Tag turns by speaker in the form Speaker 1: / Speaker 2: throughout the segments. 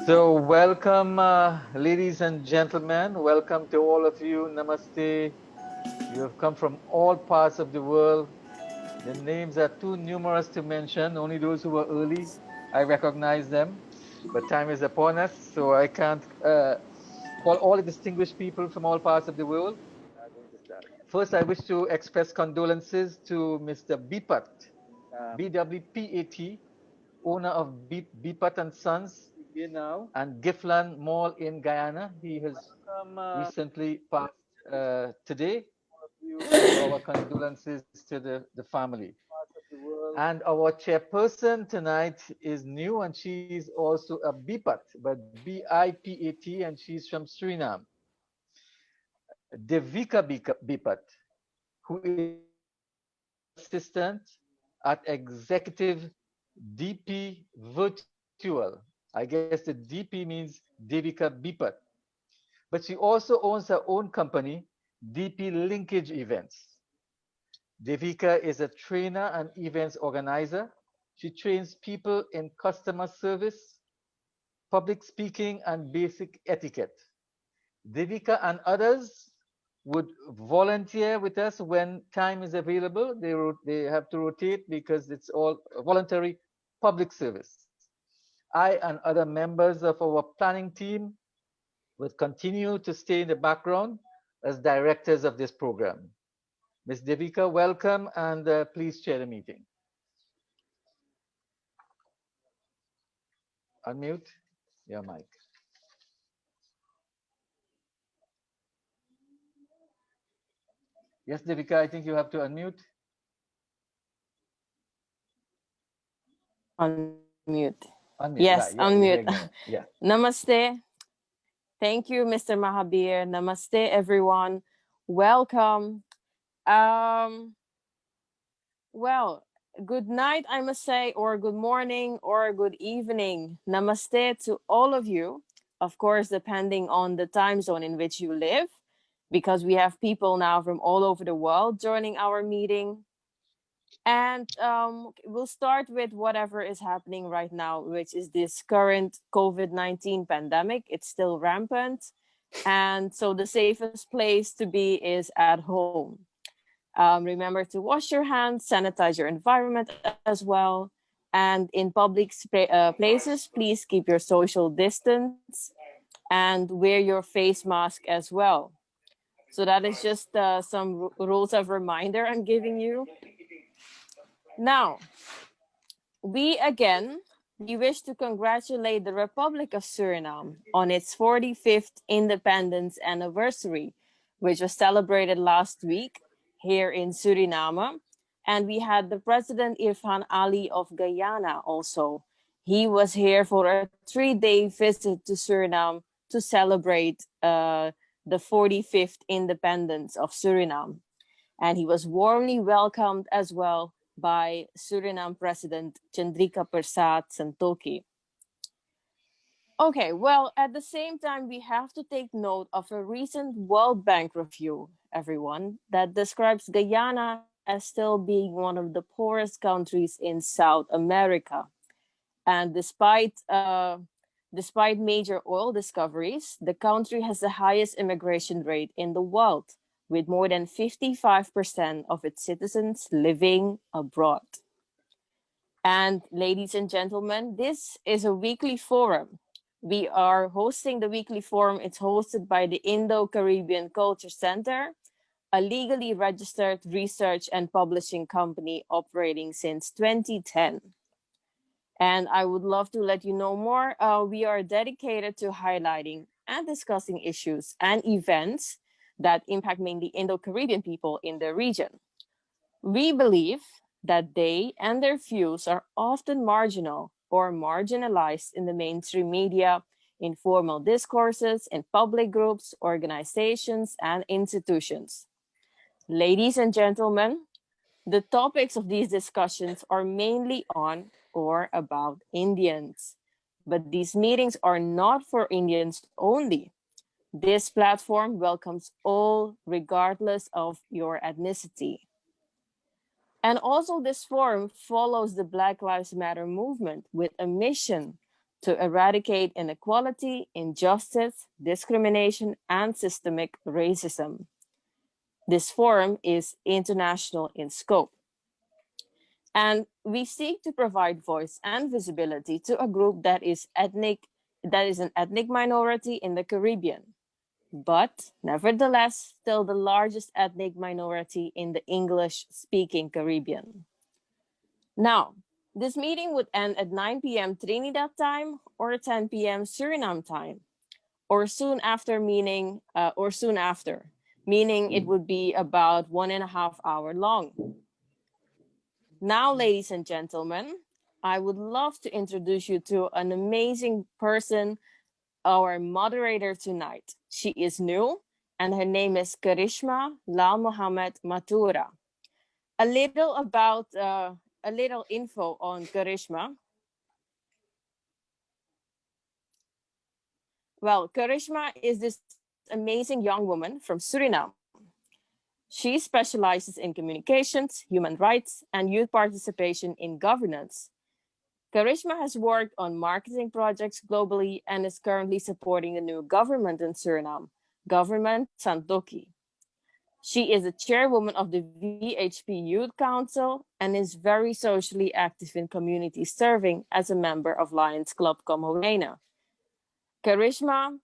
Speaker 1: So, welcome, ladies and gentlemen. Welcome to all of you. Namaste. You have come from all parts of the world. The names are too numerous to mention. Only those who were early, I recognize them. But time is upon us, so I can't call all the distinguished people from all parts of the world. First, I wish to express condolences to Mr. Bipat, BWPAT, owner of Bipat and Sons and Giflan Mall in Guyana. He has recently passed today. So our condolences to the family. And our chairperson tonight is new, and she's also a BIPAT, but BIPAT, and she's from Suriname. Devika Bipat, who is assistant at executive DP Virtual. I guess the DP means Devika Bipat. But she also owns her own company, DP Linkage Events. Devika is a trainer and events organizer. She trains people in customer service, public speaking, and basic etiquette. Devika and others would volunteer with us when time is available. They have to rotate because it's all voluntary public service. I and other members of our planning team will continue to stay in the background as directors of this program. Ms. Devika, welcome, and please chair the meeting. Unmute your mic. Yes, Devika, I think you have to unmute.
Speaker 2: Unmute.
Speaker 1: Unmute.
Speaker 2: Yes,
Speaker 1: Yeah,
Speaker 2: unmute.
Speaker 1: Yeah.
Speaker 2: Namaste. Thank you, Mr. Mahabir. Namaste, everyone. Welcome. Well, good night, I must say, or good morning, or good evening. Namaste to all of you. Of course, depending on the time zone in which you live, because we have people now from all over the world joining our meeting. And we'll start with whatever is happening right now, which is this current COVID-19 pandemic. It's still rampant. And so the safest place to be is at home. Remember to wash your hands, sanitize your environment as well. And in public places, please keep your social distance and wear your face mask as well. So that is just some rules of reminder I'm giving you. Now, we wish to congratulate the Republic of Suriname on its 45th independence anniversary, which was celebrated last week here in Suriname. And we had the President Irfan Ali of Guyana also. He was here for a 3-day visit to Suriname to celebrate the 45th independence of Suriname. And he was warmly welcomed as well by Suriname President Chandrika Persat Santokhi. Okay, well, at the same time, we have to take note of a recent World Bank review, everyone, that describes Guyana as still being one of the poorest countries in South America. And despite major oil discoveries, the country has the highest immigration rate in the world, with more than 55% of its citizens living abroad. And ladies and gentlemen, this is a weekly forum. We are hosting the weekly forum. It's hosted by the Indo-Caribbean Cultural Centre, a legally registered research and publishing company operating since 2010. And I would love to let you know more. We are dedicated to highlighting and discussing issues and events that impact mainly Indo-Caribbean people in the region. We believe that they and their views are often marginal or marginalized in the mainstream media, informal discourses, in public groups, organizations, and institutions. Ladies and gentlemen, the topics of these discussions are mainly on or about Indians. But these meetings are not for Indians only. This platform welcomes all, regardless of your ethnicity. And also this forum follows the Black Lives Matter movement with a mission to eradicate inequality, injustice, discrimination, and systemic racism. This forum is international in scope, and we seek to provide voice and visibility to a group that is an ethnic minority in the Caribbean, but nevertheless still the largest ethnic minority in the English-speaking Caribbean. Now, this meeting would end at 9 p.m. Trinidad time or 10 p.m. Suriname time, or soon after, meaning it would be about 1.5 hours long. Now, ladies and gentlemen, I would love to introduce you to an amazing person, our moderator tonight. She is new, and her name is Karishma Lal Mohammed Matura. A little info on Karishma. Well, Karishma is this amazing young woman from Suriname. She specializes in communications, human rights, and youth participation in governance. Karishma has worked on marketing projects globally and is currently supporting the new government in Suriname, Government Santoki. She is the chairwoman of the VHP Youth Council and is very socially active in community serving as a member of Lions Club Comowena. Karishma,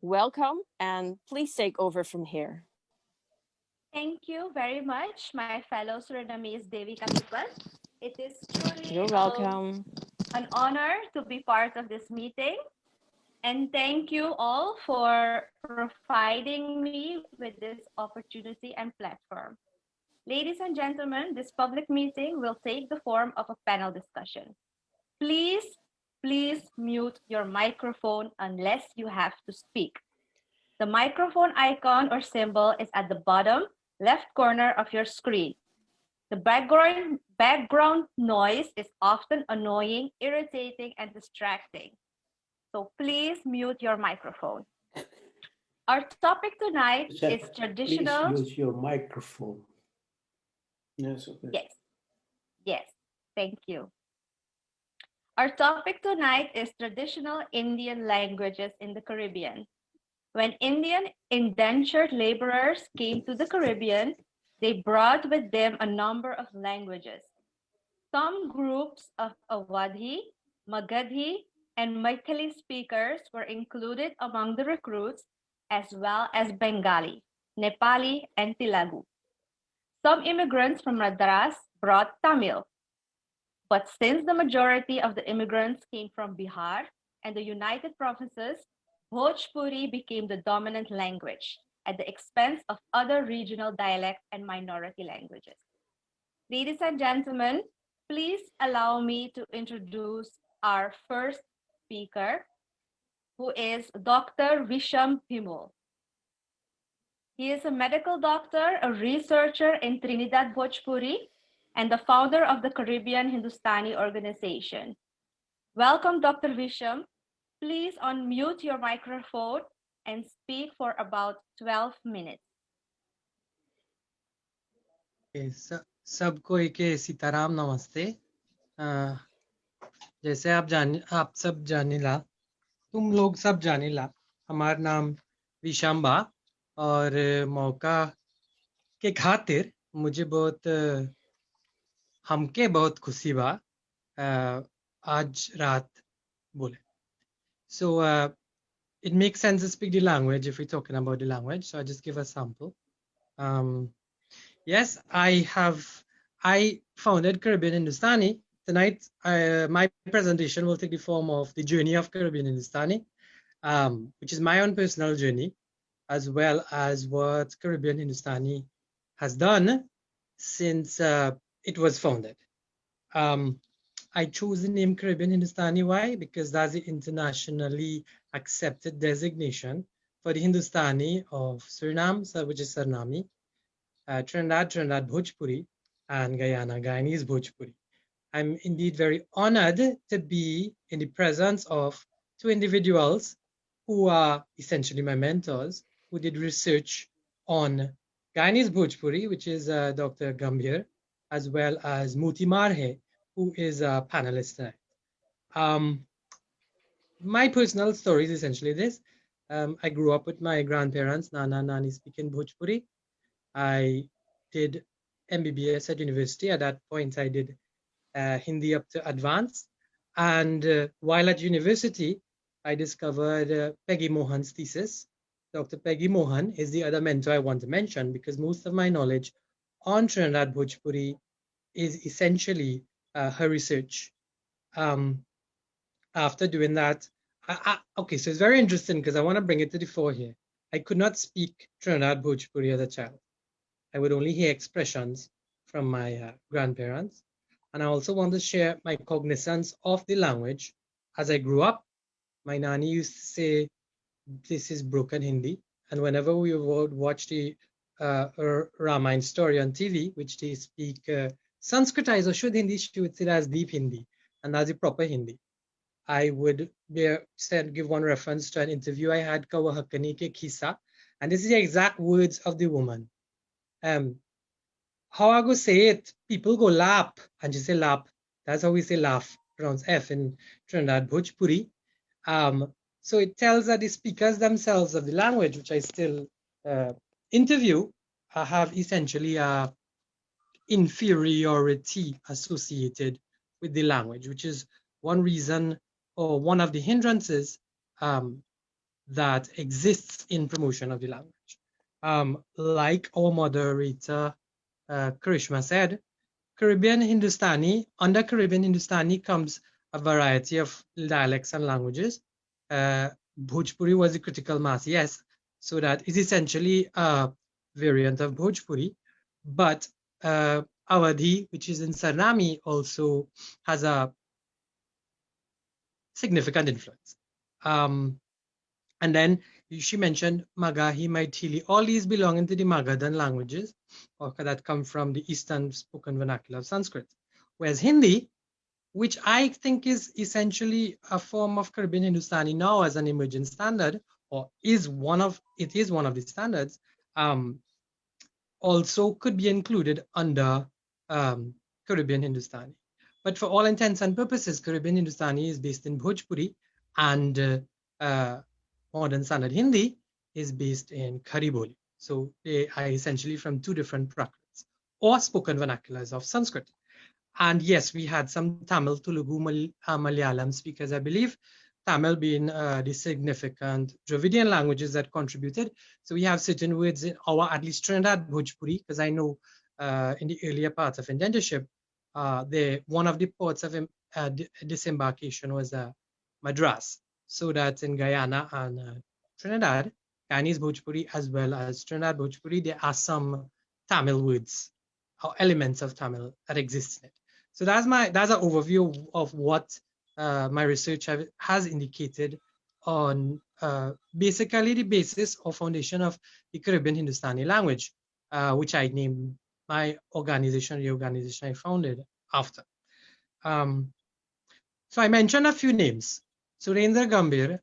Speaker 2: welcome, and please take over from here.
Speaker 3: Thank you very much, my fellow Surinamese Devika people. It is truly
Speaker 2: You're welcome.
Speaker 3: an honor to be part of this meeting. And thank you all for providing me with this opportunity and platform. Ladies and gentlemen, this public meeting will take the form of a panel discussion. Please, please mute your microphone unless you have to speak. The microphone icon or symbol is at the bottom left corner of your screen. The background noise is often annoying, irritating, and distracting. So please mute your microphone. Our topic tonight is traditional.
Speaker 4: Please use your microphone.
Speaker 3: Yes, okay. Yes, thank you. Our topic tonight is traditional Indian languages in the Caribbean. When Indian indentured laborers came to the Caribbean, they brought with them a number of languages. Some groups of Awadhi, Magadhi, and Maithili speakers were included among the recruits, as well as Bengali, Nepali, and Telugu. Some immigrants from Madras brought Tamil. But since the majority of the immigrants came from Bihar and the United Provinces, Bhojpuri became the dominant language at the expense of other regional dialect and minority languages. Ladies and gentlemen, please allow me to introduce our first speaker, who is Dr. Visham Bhimol. He is a medical doctor, a researcher in Trinidad Bhojpuri, and the founder of the Caribbean Hindustani Organization. Welcome, Dr. Visham. Please unmute your microphone and speak for about 12 minutes.
Speaker 5: सबको एक सीताराम नमस्ते। जैसे आप सब जानिला, तुम लोग सब जानिला, हमार नाम विशाम्बा और मौका के खातिर मुझे हमके बहुत खुशी बा आज रात बोले. So it makes sense to speak the language if we're talking about the language. So I just give a sample. Yes, I founded Caribbean Hindustani. Tonight, my presentation will take the form of the journey of Caribbean Hindustani, which is my own personal journey, as well as what Caribbean Hindustani has done since it was founded. I chose the name Caribbean Hindustani. Why? Because that's the internationally accepted designation for the Hindustani of Suriname, which is Suriname, Trinidad Bhojpuri, and Guyana, Guyanese Bhojpuri. I'm indeed very honored to be in the presence of two individuals who are essentially my mentors, who did research on Guyanese Bhojpuri, which is Dr. Gambhir, as well as Muti Marhe, who is a panelist tonight. my personal story is essentially this. I grew up with my grandparents, Nana, Nani speaking Bhojpuri. I did MBBS at university. At that point, I did Hindi up to advanced. And while at university, I discovered Peggy Mohan's thesis. Dr. Peggy Mohan is the other mentor I want to mention because most of my knowledge on Trinidad Bhojpuri is essentially her research. After doing that, okay, so it's very interesting because I want to bring it to the fore here. I could not speak Trinidad Bhojpuri as a child. I would only hear expressions from my grandparents. And I also want to share my cognizance of the language. As I grew up, my nanny used to say, this is broken Hindi. And whenever we would watch the Ramayana story on TV, which they speak Sanskritized or Shuddh Hindi, she would say that's deep Hindi. And that's the proper Hindi. I would give one reference to an interview I had, Kawa Hakani ke Kisa. And this is the exact words of the woman. How I go say it, people go lap, and she say lap. That's how we say laugh, pronounce F in Trinidad Bhojpuri. So it tells that the speakers themselves of the language, which I still interview, have essentially a inferiority associated with the language, which is one reason or one of the hindrances that exists in promotion of the language. Like our moderator Karishma said, Caribbean Hindustani, under Caribbean Hindustani comes a variety of dialects and languages. Bhojpuri was the critical mass, yes, so that is essentially a variant of Bhojpuri, but Awadhi, which is in Suriname, also has a significant influence. And then she mentioned Magahi, Maithili, all these belong into the Magadhan languages or that come from the Eastern spoken vernacular of Sanskrit. Whereas Hindi, which I think is essentially a form of Caribbean Hindustani now as an emerging standard, or is one of the standards, also could be included under Caribbean Hindustani. But for all intents and purposes, Caribbean Hindustani is based in Bhojpuri, and modern standard Hindi is based in Khariboli. So they are essentially from two different Prakrits or spoken vernaculars of Sanskrit. And yes, we had some Tamil, Telugu, Malayalam speakers, I believe, Tamil being the significant Dravidian languages that contributed. So we have certain words in our, at least Trinidad Bhojpuri, because I know in the earlier parts of indentureship, one of the ports of disembarkation was Madras. So that in Guyana and Trinidad, Guyanese Bhojpuri as well as Trinidad Bhojpuri, there are some Tamil words or elements of Tamil that exist in it. So that's an overview of what my research has indicated on basically the basis or foundation of the Caribbean Hindustani language, which I named my organization, the organization I founded after. So I mentioned a few names. Surendra Gambhir,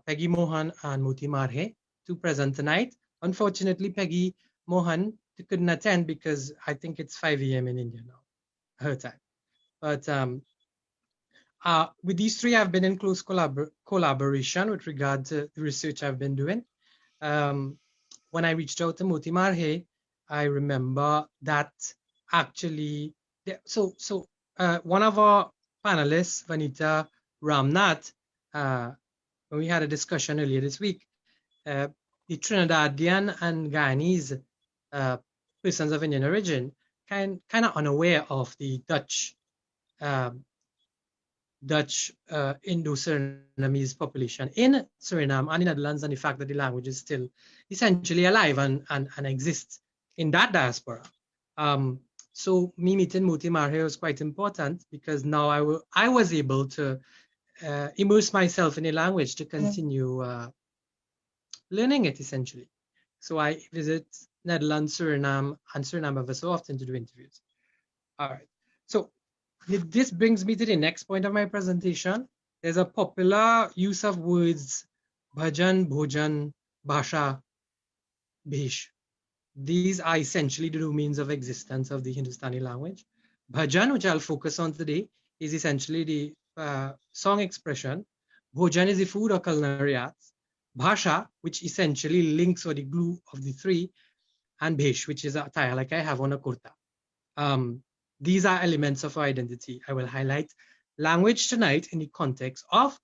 Speaker 5: Peggy Mohan, and Moti Marhe, to present tonight. Unfortunately, Peggy Mohan couldn't attend because I think it's 5 a.m. in India now, her time. But with these three, I've been in close collaboration with regard to the research I've been doing. When I reached out to Moti Marhe, I remember that actually, one of our panelists, Vanita Ramnath, when we had a discussion earlier this week, the Trinidadian and Guyanese persons of Indian origin kind of unaware of the Dutch Indo-Surinamese population in Suriname and in the Netherlands, and the fact that the language is still essentially alive and exists in that diaspora. So me meeting Moti Marhe was quite important because now I was able to immerse myself in a language to continue learning it essentially. So I visit Netherlands, Suriname, and Suriname ever so often to do interviews. All right. So this brings me to the next point of my presentation. There's a popular use of words bhajan, bhojan, bhasha, bhesh. These are essentially the domains of existence of the Hindustani language. Bhajan, which I'll focus on today, is essentially the song expression Bhajan is the food or culinary arts. Bhasha, which essentially links or the glue of the three, and Bhesh, which is a attire like I have on a kurta. These are elements of our identity. I will highlight language tonight in the context of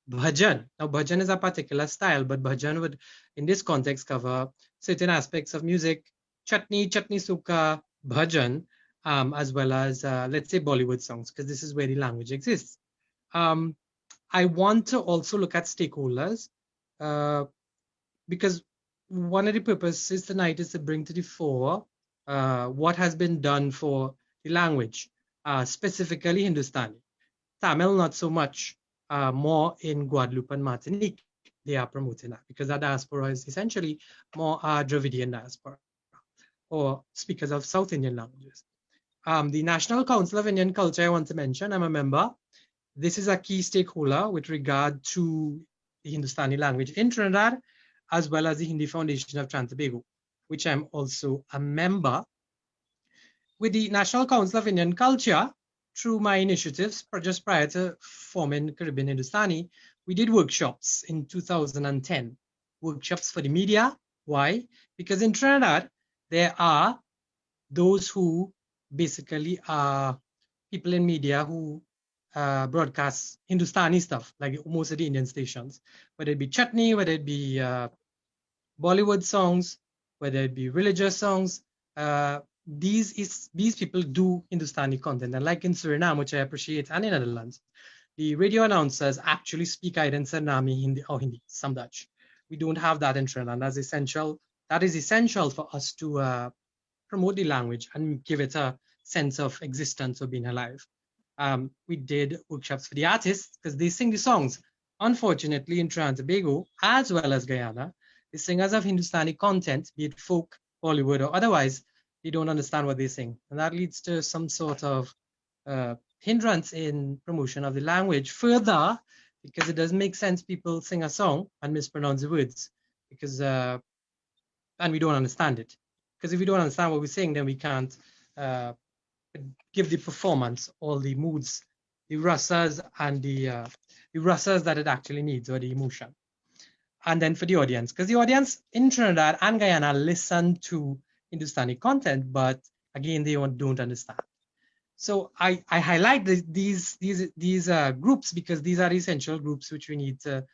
Speaker 5: bhajan. Now, bhajan is a particular style, but bhajan would, in this context, cover certain aspects of music, chutney sukha, bhajan, as well as, let's say, Bollywood songs, because this is where the language exists. I want to also look at stakeholders, because one of the purposes tonight is to bring to the fore what has been done for the language, specifically Hindustani. Tamil, not so much, more in Guadeloupe and Martinique. They are promoting that because that diaspora is essentially more Dravidian diaspora or speakers of South Indian languages. The National Council of Indian Culture, I want to mention, I'm a member. This is a key stakeholder with regard to the Hindustani language in Trinidad, as well as the Hindi Foundation of Trinidad and Tobago, which I'm also a member. With the National Council of Indian Culture, through my initiatives, just prior to forming Caribbean Hindustani, we did workshops in 2010. Workshops for the media. Why? Because in Trinidad, there are those who basically are people in media who broadcast Hindustani stuff, like most of the Indian stations, whether it be chutney, whether it be Bollywood songs, whether it be religious songs. These people do Hindustani content, and like in Suriname, which I appreciate, and in Netherlands, the radio announcers actually speak either in Suriname, Hindi, or Hindi, some Dutch. We don't have that in Trinidad. That's essential. That is essential for us to promote the language and give it a sense of existence or being alive. We did workshops for the artists because they sing the songs. Unfortunately, in Trinidad and Tobago, as well as Guyana, the singers of Hindustani content, be it folk, Bollywood, or otherwise, they don't understand what they sing. And that leads to some sort of hindrance in promotion of the language. Further, because it doesn't make sense people sing a song and mispronounce the words, because and we don't understand it. Because if we don't understand what we're saying, then we can't give the performance all the moods, the rasas and the rasas that it actually needs, or the emotion. And then for the audience, because the audience in Trinidad and Guyana listen to Hindustani content, but again, they don't understand. So I highlight these groups because these are essential groups which we need to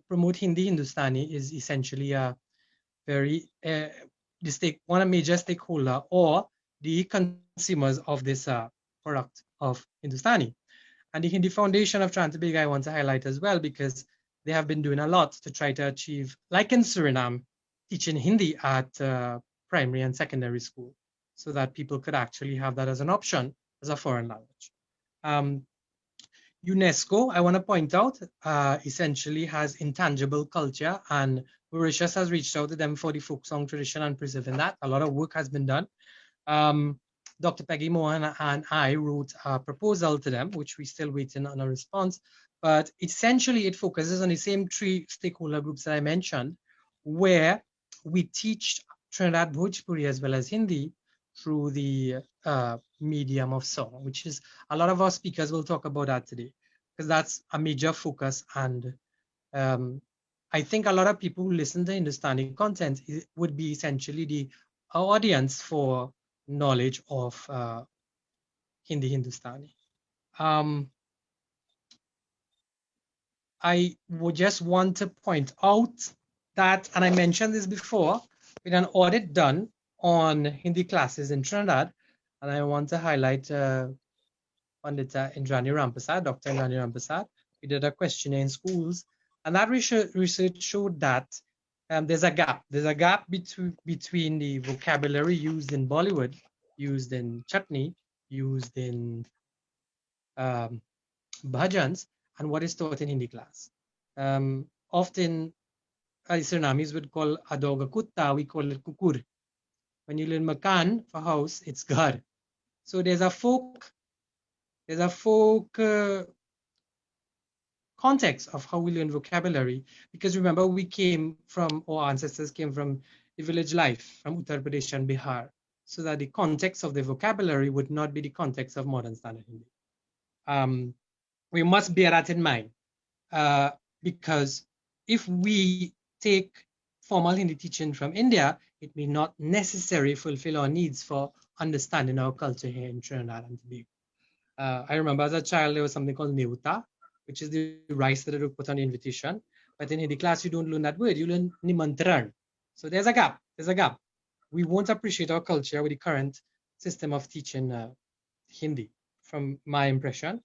Speaker 5: promote Hindi. Hindustani is essentially a very one a major stakeholder or the consumers of this product of Hindustani. And the Hindi Foundation of Trinidad and Tobago I want to highlight as well because they have been doing a lot to try to achieve, like in Suriname, teaching Hindi at primary and secondary school so that people could actually have that as an option as a foreign language. UNESCO, I want to point out, essentially has intangible culture, and Mauritius has reached out to them for the folk song tradition and preserving that. A lot of work has been done. Dr. Peggy Mohan and I wrote a proposal to them, which we're still waiting on a response. But essentially, it focuses on the same three stakeholder groups that I mentioned, where we teach Trinidad Bhojpuri as well as Hindi through the medium of song, which is a lot of our speakers will talk about that today, because that's a major focus. And I think a lot of people who listen to Hindustani content would be essentially the audience for knowledge of Hindi Hindustani. I would just want to point out that, and I mentioned this before, with an audit done on Hindi classes in Trinidad, and I want to highlight Vanita Indrani Rampasad, Dr. Indrani Rampasad. We did a questionnaire in schools, and that research showed that there's a gap. There's a gap between the vocabulary used in Bollywood, used in chutney, used in bhajans, and what is taught in Hindi class. Often, Surinamis would call a dog a kutta, we call it kukur. When you learn makan for house, it's ghar. So there's a folk context of how we learn vocabulary, because remember, we came from, our ancestors came from the village life, from Uttar Pradesh and Bihar, so that the context of the vocabulary would not be the context of modern standard Hindi. We must bear that in mind. because if we take formal Hindi teaching from India, it may not necessarily fulfill our needs for understanding our culture here in Trinidad and Tobago. I remember as a child, there was something called Neuta, which is the rice that they would put on the invitation. But in Hindi class, you don't learn that word, you learn Nimantran. So there's a gap, We won't appreciate our culture with the current system of teaching Hindi, from my impression.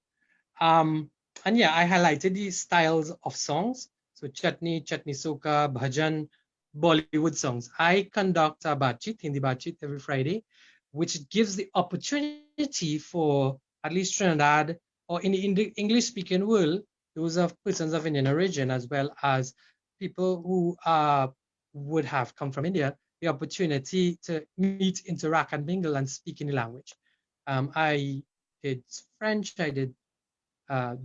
Speaker 5: And yeah, I highlighted the styles of songs. So chutney soka, bhajan, Bollywood songs. I conduct a batchit, Hindi batchit every Friday, which gives the opportunity for at least Trinidad or in the English-speaking world, those of persons of Indian origin, as well as people who would have come from India, the opportunity to meet, interact, and mingle and speak in the language. I did French, I did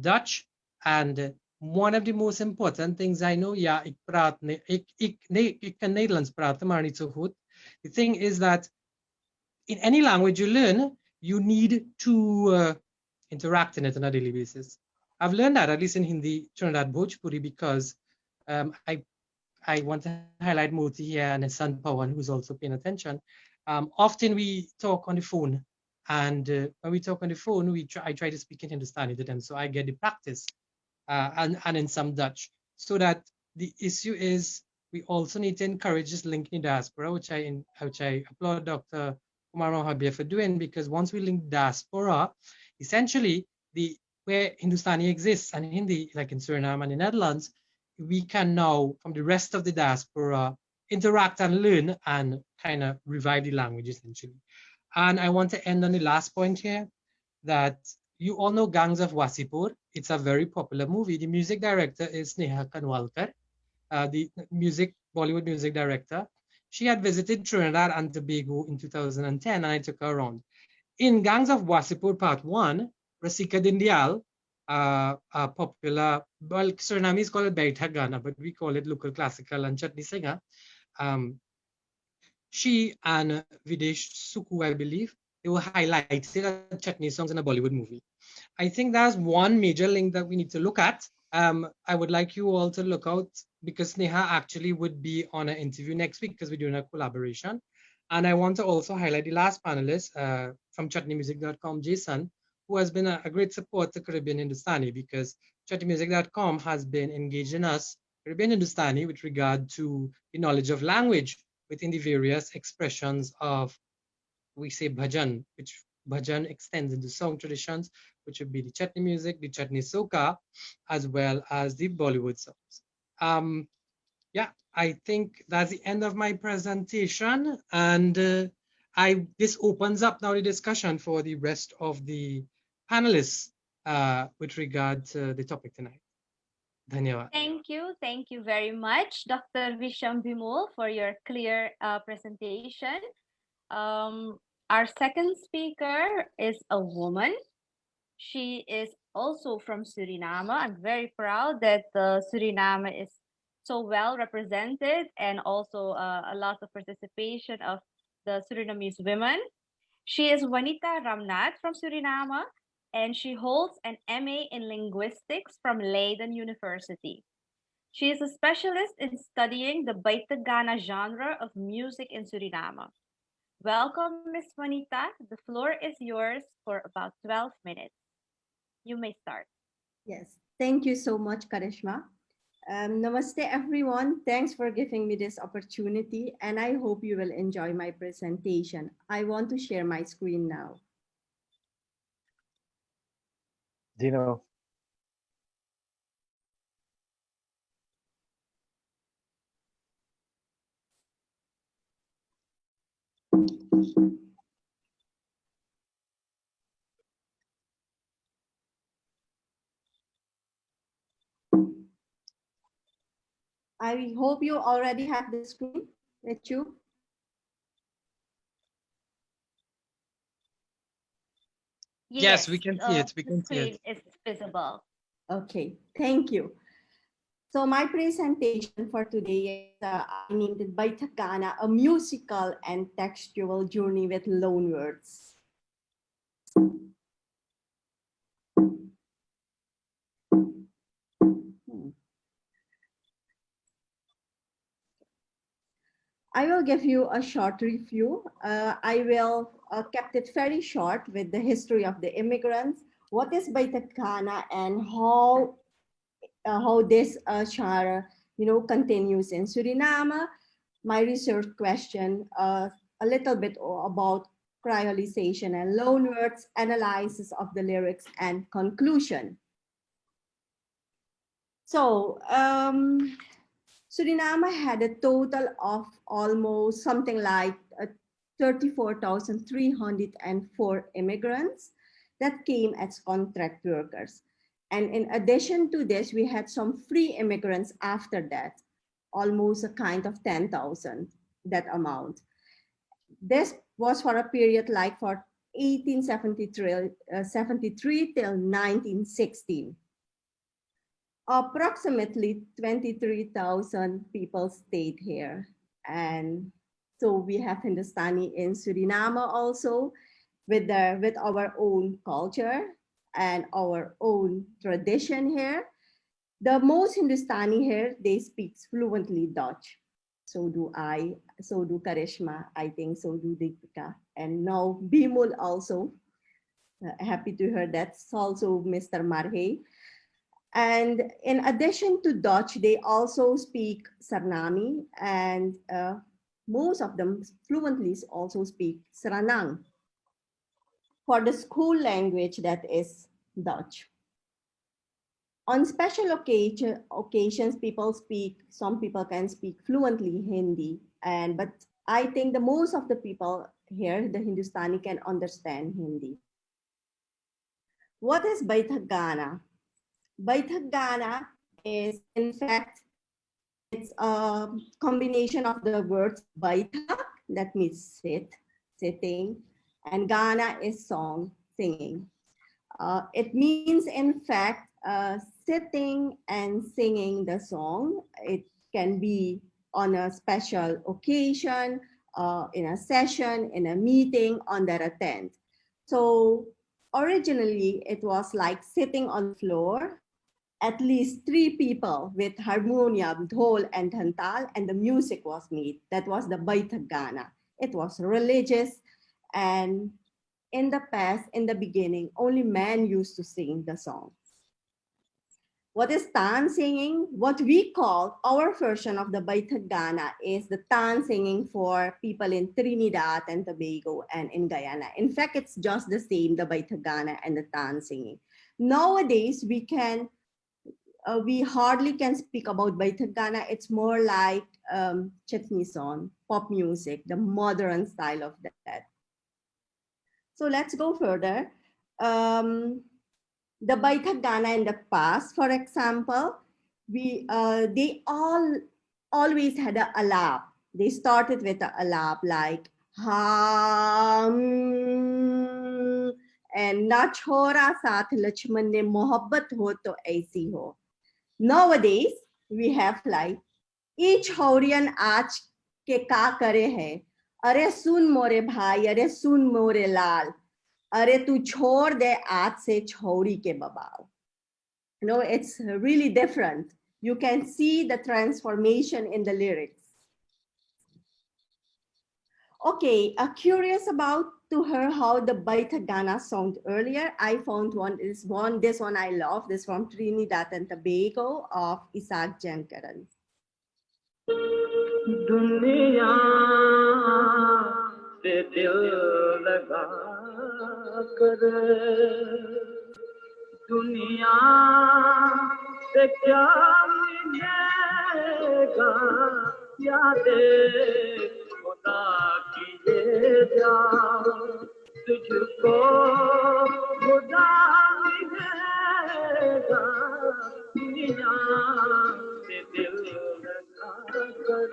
Speaker 5: Dutch, and one of the most important things I know, ja, ik kan Nederlands praten, maar niet zo goed. The thing is that in any language you learn, you need to interact in it on a daily basis. I've learned that, at least in Hindi, Trinidad Bhojpuri, because I want to highlight Moti here and his son Pawan, who's also paying attention. Often we talk on the phone, and when we talk on the phone, I try to speak in Hindustani to them, so I get the practice, and in some Dutch. So that the issue is, we also need to encourage this link in diaspora, which I applaud Dr. Kumar Mahabir for doing, because once we link diaspora, essentially where Hindustani exists and Hindi, like in Suriname and the Netherlands, we can now, from the rest of the diaspora, interact and learn and kind of revive the language essentially. And I want to end on the last point here, that you all know Gangs of Wasipur. It's a very popular movie. The music director is Sneha Kanwalkar, the Bollywood music director. She had visited Trinidad and Tobago in 2010, and I took her around. In Gangs of Wasipur Part 1, Rasika Dindyal, a popular, well, Suriname call it Bhaita Ghana, but we call it local classical and chutney singer. She and Videsh Suku, I believe, they were highlighted as chutney songs in a Bollywood movie. I think that's one major link that we need to look at. I would like you all to look out, because Sneha actually would be on an interview next week because we're doing a collaboration. And I want to also highlight the last panelist from chutneymusic.com, Jason, who has been a great support to Caribbean Hindustani, because chutneymusic.com has been engaging us, Caribbean Hindustani, with regard to the knowledge of language within the various expressions of, we say bhajan, which bhajan extends into song traditions, which would be the chutney music, the chutney soka, as well as the Bollywood songs. Yeah, I think that's the end of my presentation, and this opens up now the discussion for the rest of the panelists with regard to the topic tonight. Dhanyawad.
Speaker 3: Thank you very much, Dr. Visham Bimol, for your clear presentation. Our second speaker is a woman. She is also from Suriname. I'm very proud that Suriname is so well represented, and also a lot of participation of the Surinamese women. She is Vanita Ramnath from Suriname, and she holds an MA in linguistics from Leiden University. She is a specialist in studying the Bhaita Ghana genre of music in Suriname. Welcome, Ms. Vanita. The floor is yours for about 12 minutes. You may start.
Speaker 4: Yes, thank you so much, Karishma. Namaste, everyone. Thanks for giving me this opportunity, and I hope you will enjoy my presentation. I want to share my screen now.
Speaker 1: Dino.
Speaker 4: I hope you already have the screen with you.
Speaker 5: Yes, we can see it. We can see it.
Speaker 3: It's visible.
Speaker 4: Okay, thank you. So my presentation for today is I named it Bhaita Ghana, a musical and textual journey with loan words. I will give you a short review. I will kept it very short with the history of the immigrants, what is Bhaita Ghana, and how this genre, continues in Suriname. My research question, a little bit about cryolization and loanwords, analysis of the lyrics, and conclusion. So, Suriname had a total of almost something like 34,304 immigrants that came as contract workers. And in addition to this, we had some free immigrants after that, almost a kind of 10,000, that amount. This was for a period like for 1873 till 1916. Approximately 23,000 people stayed here. And so we have Hindustani in Suriname also with our own culture and our own tradition here. The most Hindustani here, they speak fluently Dutch. So do I, so do Karishma, I think so do Deepika. And now Bimul also, happy to hear that's also Mr. Marhe. And in addition to Dutch, they also speak Sarnami, and most of them fluently also speak Sranang. For the school language, that is Dutch. On special occasions, some people can speak fluently Hindi, but I think the most of the people here, the Hindustani, can understand Hindi. What is Bhaita Ghana? Bhaita Ghana is, in fact, it's a combination of the words Bhaita, that means sitting, and Ghana is song, singing. It means, in fact, sitting and singing the song. It can be on a special occasion, in a session, in a meeting, on their tent. So originally, it was like sitting on the floor, at least 3 people with harmonium, dhol, and tantal, and the music was made. That was the Bhaita Ghana. It was religious, and in the past, in the beginning, only men used to sing the songs. What is Tan singing? What we call our version of the Bhaita Ghana is the Tan singing for people in Trinidad and Tobago and in Guyana. In fact, it's just the same, the Bhaita Ghana and the Tan singing. Nowadays, we hardly can speak about Bhaita Ghana. It's more like chutney song, pop music, the modern style of that. So let's go further. The Bhaita Ghana in the past, for example, they always had a alap. They started with a alap like ham and na chhora saath Lakshman ne mohabbat ho to aisi ho. Nowadays, we have like each Haurian aaj ke ka kare hai. Are sun more bhai, are sun more lal. Are tu chhod de aaj se chhori ke babal. It's really different. You can see the transformation in the lyrics. Okay, curious about to her how the Bhaita Ghana sound earlier. I found this one I love. This from Trinidad and Tobago of Isaac Jankaran. Duniya se dil laga kar, duniya se kya milega, yaade खुदा की ये जान तुझको खुदा मिलेगा दुनिया से दिल लगा कर.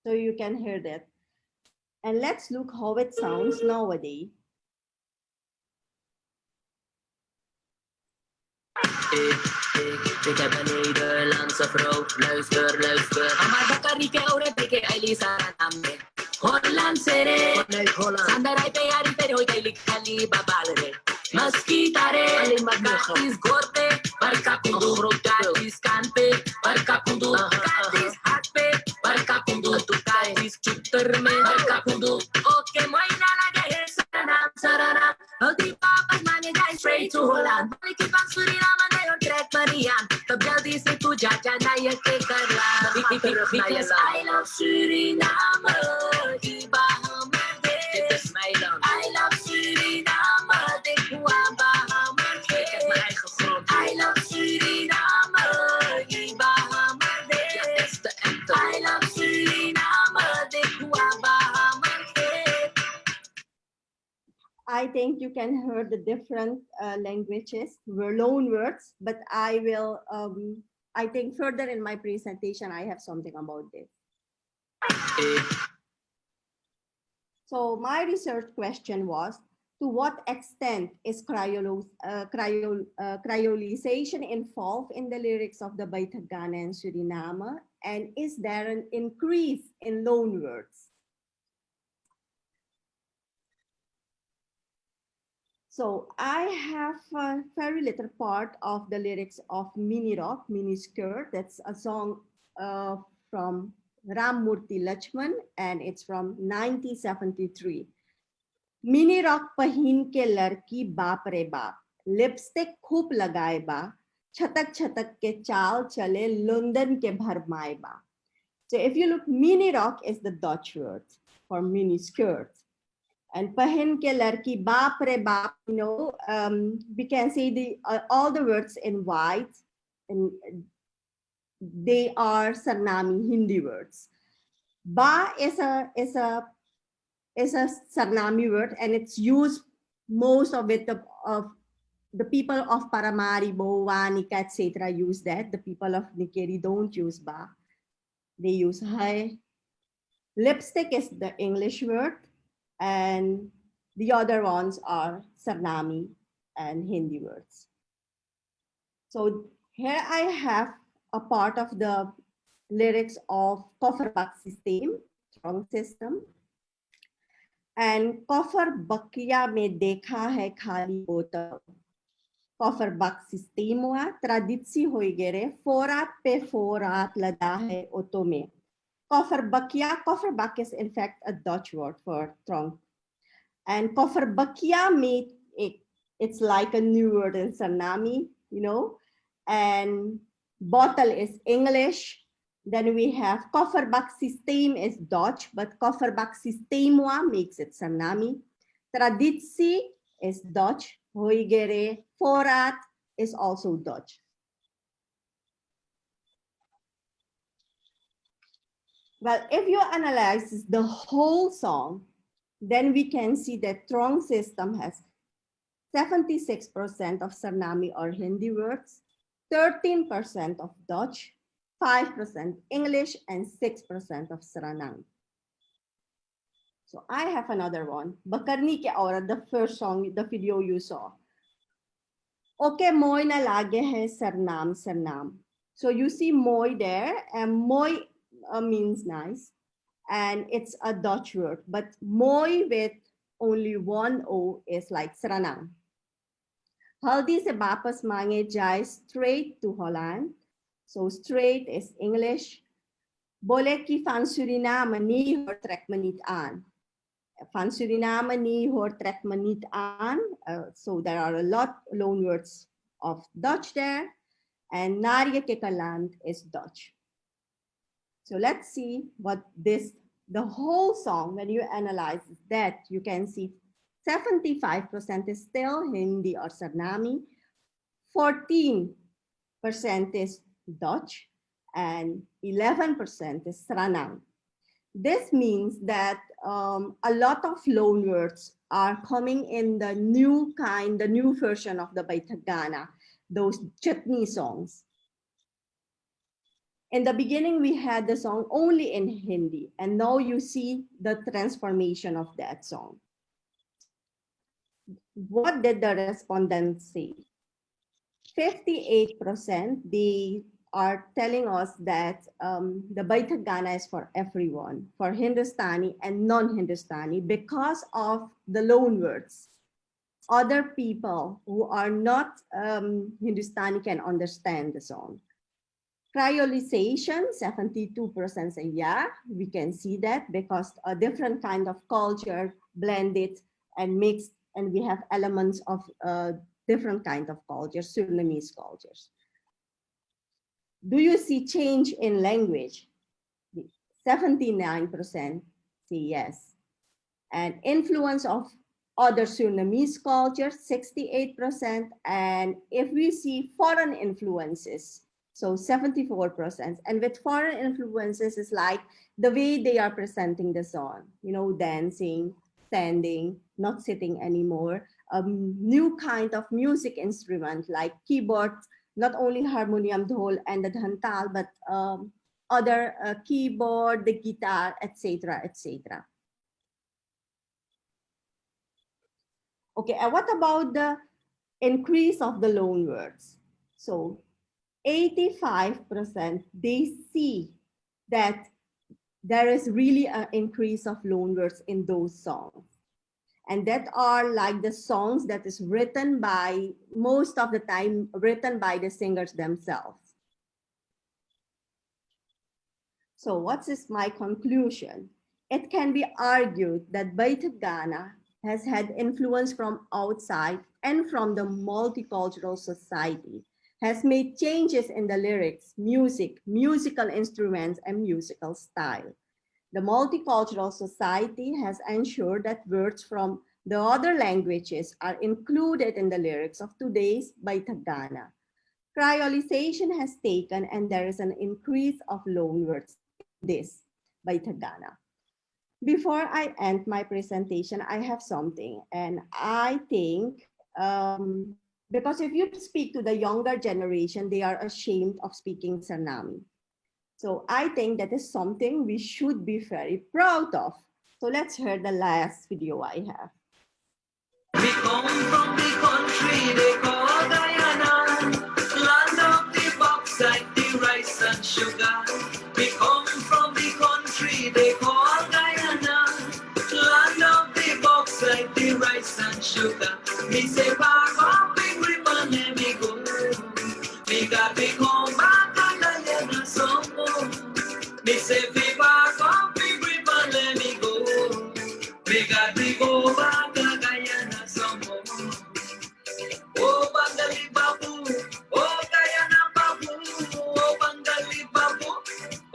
Speaker 4: So you can hear that. And let's look how it sounds nowadays. Ik heb een Nederlandse vrouw, luister, luister. Maar bakari ke aure deke aili Suriname me. Holland se re, sandarai pe yari tere hoi daily khali babal re. Maski tare, makatis gorpe, barka kundu rotatis kan pe, barka kundu katis hat pe,
Speaker 6: Okay, my nana get Saranam. Healthy papas money guys straight to Holland. Balik ibang Suriname na yung trek Marian. Tabjaldi si tu jaja na yung kekarla. Because I love Suriname. Iba hamade. I love Suriname. Dekwa ba hamade. I love Suriname. Iba hamade. I love Suriname. Dekwa ba hamade.
Speaker 4: I think you can hear the different languages, were loan words, but I will, I think further in my presentation, I have something about this. So my research question was, to what extent is cryolization involved in the lyrics of the Bhaita Ghana and Suriname? And is there an increase in loan words? So I have a very little part of the lyrics of Mini Rock, Mini Skirt. That's a song from Ramurthy Lachman, and it's from 1973. Mini Rock pahin ke larki baap re baap, lipstick खूब लगाए बा, छटक छटक के चाल चले London के भरमाए बा. So if you look, Mini Rock is the Dutch word for mini skirt. And pahin ke larki baap re baap, you know, we can say the all the words in white, and they are Sarnami Hindi words. Ba is a Sarnami word, and it's used most of it of the people of Paramaribo, Vanika, etc. use that. The people of Nikeri don't use ba; they use hai. Lipstick is the English word, and the other ones are Sarnami and Hindi words. So here I have a part of the lyrics of Koffer system, strong system. And Koffer Bakia में देखा है खाली बोतल. Koffer system हुआ, traditsi होई गेरे, forat पे forat लदा है oto में. Kofferbak is in fact a Dutch word for trunk. And Kofferbakia it's like a new word in Sarnami, you know. And bottle is English. Then we have Kofferbak system is Dutch, but Kofferbak systemwa makes it Sarnami. Traditie is Dutch. Hoigere, Forat is also Dutch. Well, if you analyze the whole song, then we can see that Trong system has 76% of Sarnami or Hindi words, 13% of Dutch, 5% English, and 6% of Saranang. So I have another one. Bakarni ke Aurat, the first song, the video you saw. Okay, moi na lage hai sarnam, sarnam. So you see moi there, and moi means nice, and it's a Dutch word, but moi with only one O is like Saranang. Haldi se bapas mange jai straight to Holland. So straight is English. Bole ki van Suriname ni hoor trek me niet aan. Van Suriname ni hoor trek me niet aan. So there are a lot loan words of Dutch there. And Narje Kekaland is Dutch. So let's see what the whole song, when you analyze that, you can see 75% is still Hindi or Sarnami, 14% is Dutch, and 11% is Saranang. This means that a lot of loan words are coming in the new kind, the new version of the Bhaita Ghana, those chutney songs. In the beginning, we had the song only in Hindi, and now you see the transformation of that song. What did the respondents say? 58%, they are telling us that the Bhaita Ghana is for everyone, for Hindustani and non-Hindustani, because of the loan words. Other people who are not Hindustani can understand the song. Cryolization, 72% say yeah, we can see that because a different kind of culture blended and mixed, and we have elements of different kind of cultures, Surinamese cultures. Do you see change in language? 79% say yes. And influence of other Surinamese cultures, 68%. And if we see foreign influences, so 74%. And with foreign influences, it's like the way they are presenting the song, you know, dancing, standing, not sitting anymore. New kind of music instrument like keyboard, not only harmonium, dhol, and the dhantal, but other keyboard, the guitar, etc., etc. Okay, and what about the increase of the loan words? So 85%, they see that there is really an increase of loan words in those songs. And that are like the songs that is written by, most of the time, written by the singers themselves. So what is my conclusion? It can be argued that Bhaita Ghana has had influence from outside and from the multicultural society, has made changes in the lyrics, music, musical instruments, and musical style. The multicultural society has ensured that words from the other languages are included in the lyrics of today's Bhaita Ghana. Cryolization has taken, and there is an increase of loan words in this Bhaita Ghana. Before I end my presentation, I have something, and I think, because if you speak to the younger generation, they are ashamed of speaking Suriname. So I think that is something we should be very proud of. So let's hear the last video I have.
Speaker 6: We come from the country they call Guyana, land of the bauxite, the rice and sugar. We come from the country they call Guyana, land of the bauxite, the rice and sugar. Me say, Papa, big ribbon, let me go. We got to come back and Guyana some more. Me say, Papa, big ribbon, let me go. We got to go back to Guyana some more. Oh, Bangali Babu, oh, Guyana Babu, oh, Bangali Babu,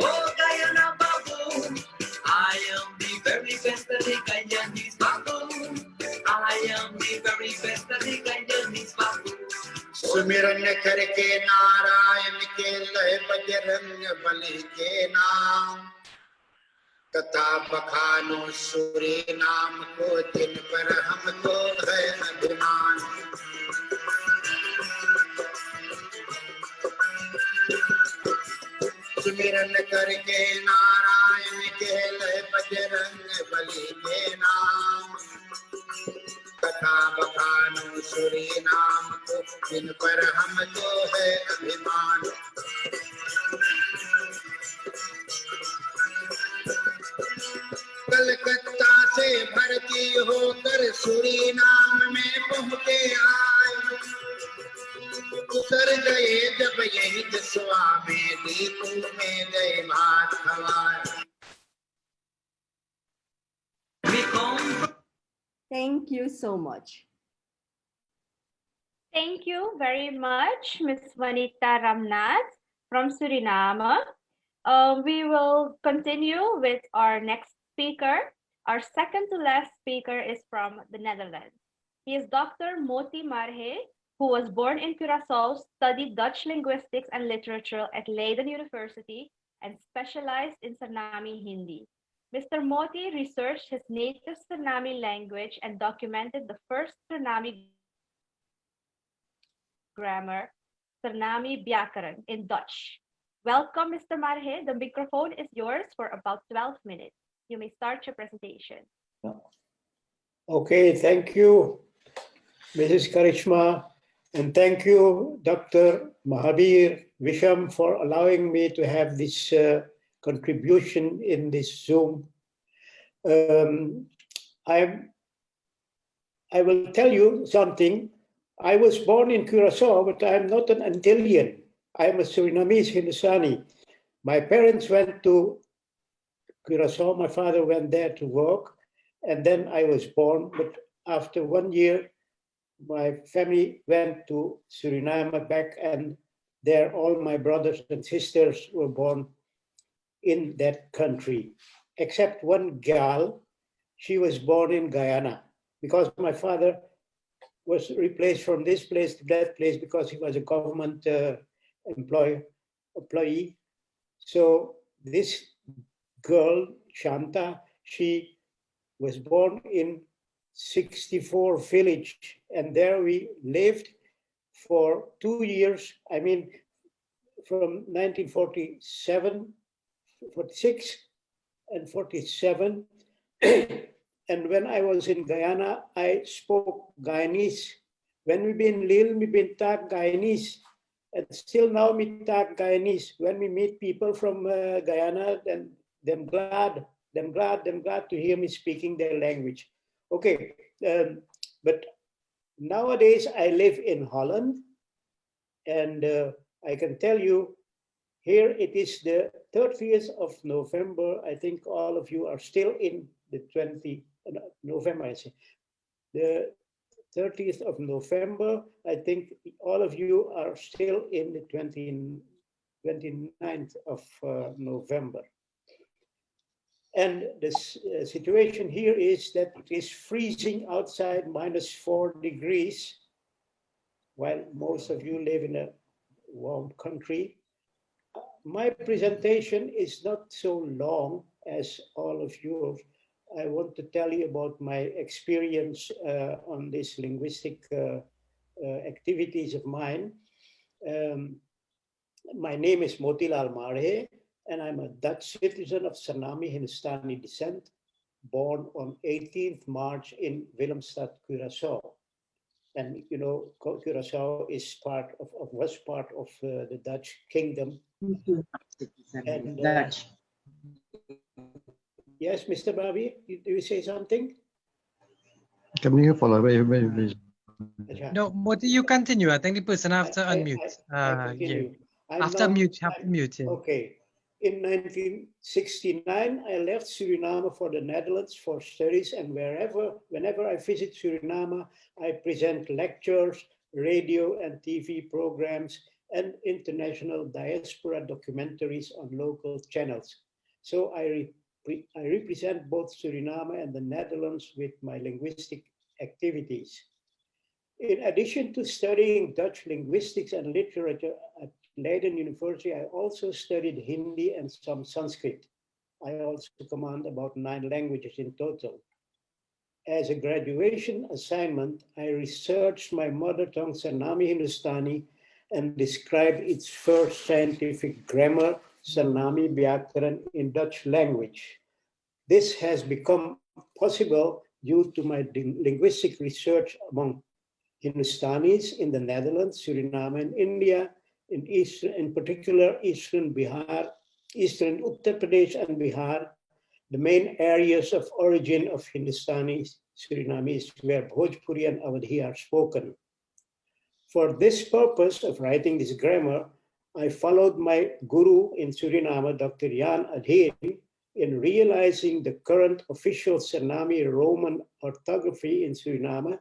Speaker 6: oh, Guyana Babu. I am the very best of the Guyanese Babu. I am the very best of the Guyanese Babu.
Speaker 7: सुमिरन करके नारायण के लय बजरंग बली के नाम तथा बखानो सूर्य नाम को जिन पर हमको है अभिमान सुमिरन करके नारायण के लय बजरंग बली के नाम तथा बखानो सूर्य नाम को जिन पर हमको है अभिमान कलकत्ता से भर्ती होकर सूरीनाम में पहुंचे आए उतर गए जब यही जसवा में दीपू में गए भात खवाए
Speaker 4: Thank you so much.
Speaker 3: Thank you very much, Ms. Vanita Ramnath from Suriname. We will continue with our next speaker. Our second to last speaker is from the Netherlands. He is Dr. Moti Marhe, who was born in Curaçao, studied Dutch linguistics and literature at Leiden University, and specialized in Suriname Hindi. Mr. Moti researched his native Suriname language and documented the first Suriname grammar, Suriname Byakaran, in Dutch. Welcome, Mr. Marhe. The microphone is yours for about 12 minutes. You may start your presentation.
Speaker 8: Okay, thank you, Mrs. Karishma, and thank you, Dr. Mahabir Visham, for allowing me to have this contribution in this Zoom. I will tell you something. I was born in Curaçao, but I am not an Antillian. I'm a Surinamese Hindustani. My parents went to Curacao. My father went there to work, and then I was born. But after 1 year, my family went to Suriname back, and there all my brothers and sisters were born in that country, except one gal. She was born in Guyana because my father was replaced from this place to that place because he was a government employee. So this girl, Shanta, she was born in 64 village, and there we lived for 2 years. I mean, from 1947, 46, and 47. And when I was in Guyana, I spoke Guyanese. When we been Lille, we been talk Guyanese. And still now we talk Guyanese. When we meet people from Guyana, then them glad to hear me speaking their language. Okay, but nowadays I live in Holland, and I can tell you, here it is the 30th of November. I think all of you are still in the 20th November, I say. The 30th of November, I think all of you are still in the 29th of November. And the situation here is that it is freezing outside, -4 degrees, while most of you live in a warm country. My presentation is not so long as all of yours. I want to tell you about my experience on these linguistic activities of mine. My name is Motilal Marhe, and I'm a Dutch citizen of Suriname Hindustani descent, born on 18th March in Willemstad, Curaçao. And you know, Curaçao is was part of the Dutch kingdom. And,
Speaker 9: Dutch.
Speaker 8: Yes, Mr. Babi, do you say something?
Speaker 10: Can you follow everybody, please?
Speaker 5: No, Moti, you continue. I think the person have to unmute.
Speaker 8: I continue.
Speaker 5: After mute, have to mute. Yeah.
Speaker 8: Okay. In 1969, I left Suriname for the Netherlands for studies, and whenever I visit Suriname, I present lectures, radio and TV programs, and international diaspora documentaries on local channels. So I represent both Suriname and the Netherlands with my linguistic activities. In addition to studying Dutch linguistics and literature at Leiden University, I also studied Hindi and some Sanskrit. I also command about 9 languages in total. As a graduation assignment, I researched my mother tongue Suriname Hindustani and described its first scientific grammar, Suriname Vyakaran, in Dutch language. This has become possible due to my linguistic research among Hindustanis in the Netherlands, Suriname, and India, in particular Eastern Bihar, Eastern Uttar Pradesh and Bihar, the main areas of origin of Hindustanis, Surinamese, where Bhojpuri and Awadhi are spoken. For this purpose of writing this grammar, I followed my guru in Suriname, Dr. Jan Adhir, in realizing the current official Suriname Roman orthography in Suriname.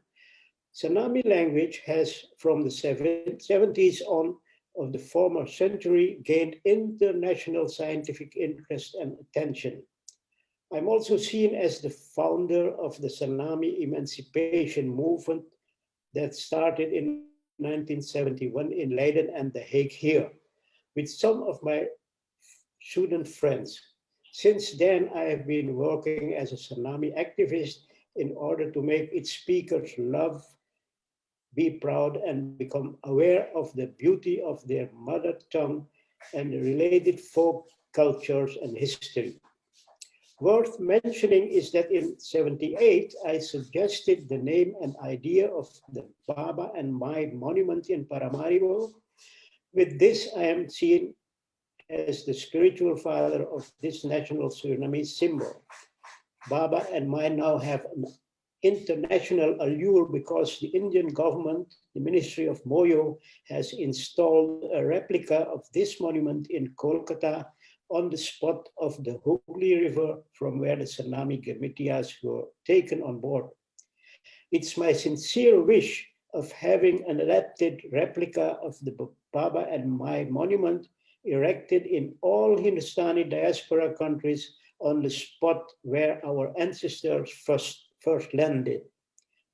Speaker 8: Suriname language has, from the 70s on of the former century, gained international scientific interest and attention. I'm also seen as the founder of the Suriname emancipation movement that started in 1971 in Leiden and The Hague here, with some of my student friends. Since then, I have been working as a Suriname activist in order to make its speakers love, be proud, and become aware of the beauty of their mother tongue and the related folk cultures and history. Worth mentioning is that in '78, I suggested the name and idea of the Baba and Mai monument in Paramaribo. With this, I am seen as the spiritual father of this national Surinamese symbol. Baba and Mai now have an international allure because the Indian government, the Ministry of Moyo has installed a replica of this monument in Kolkata on the spot of the Hooghly River from where the tsunami Girmitias were taken on board. It's my sincere wish of having an adapted replica of the Baba and my monument erected in all Hindustani diaspora countries on the spot where our ancestors first landed,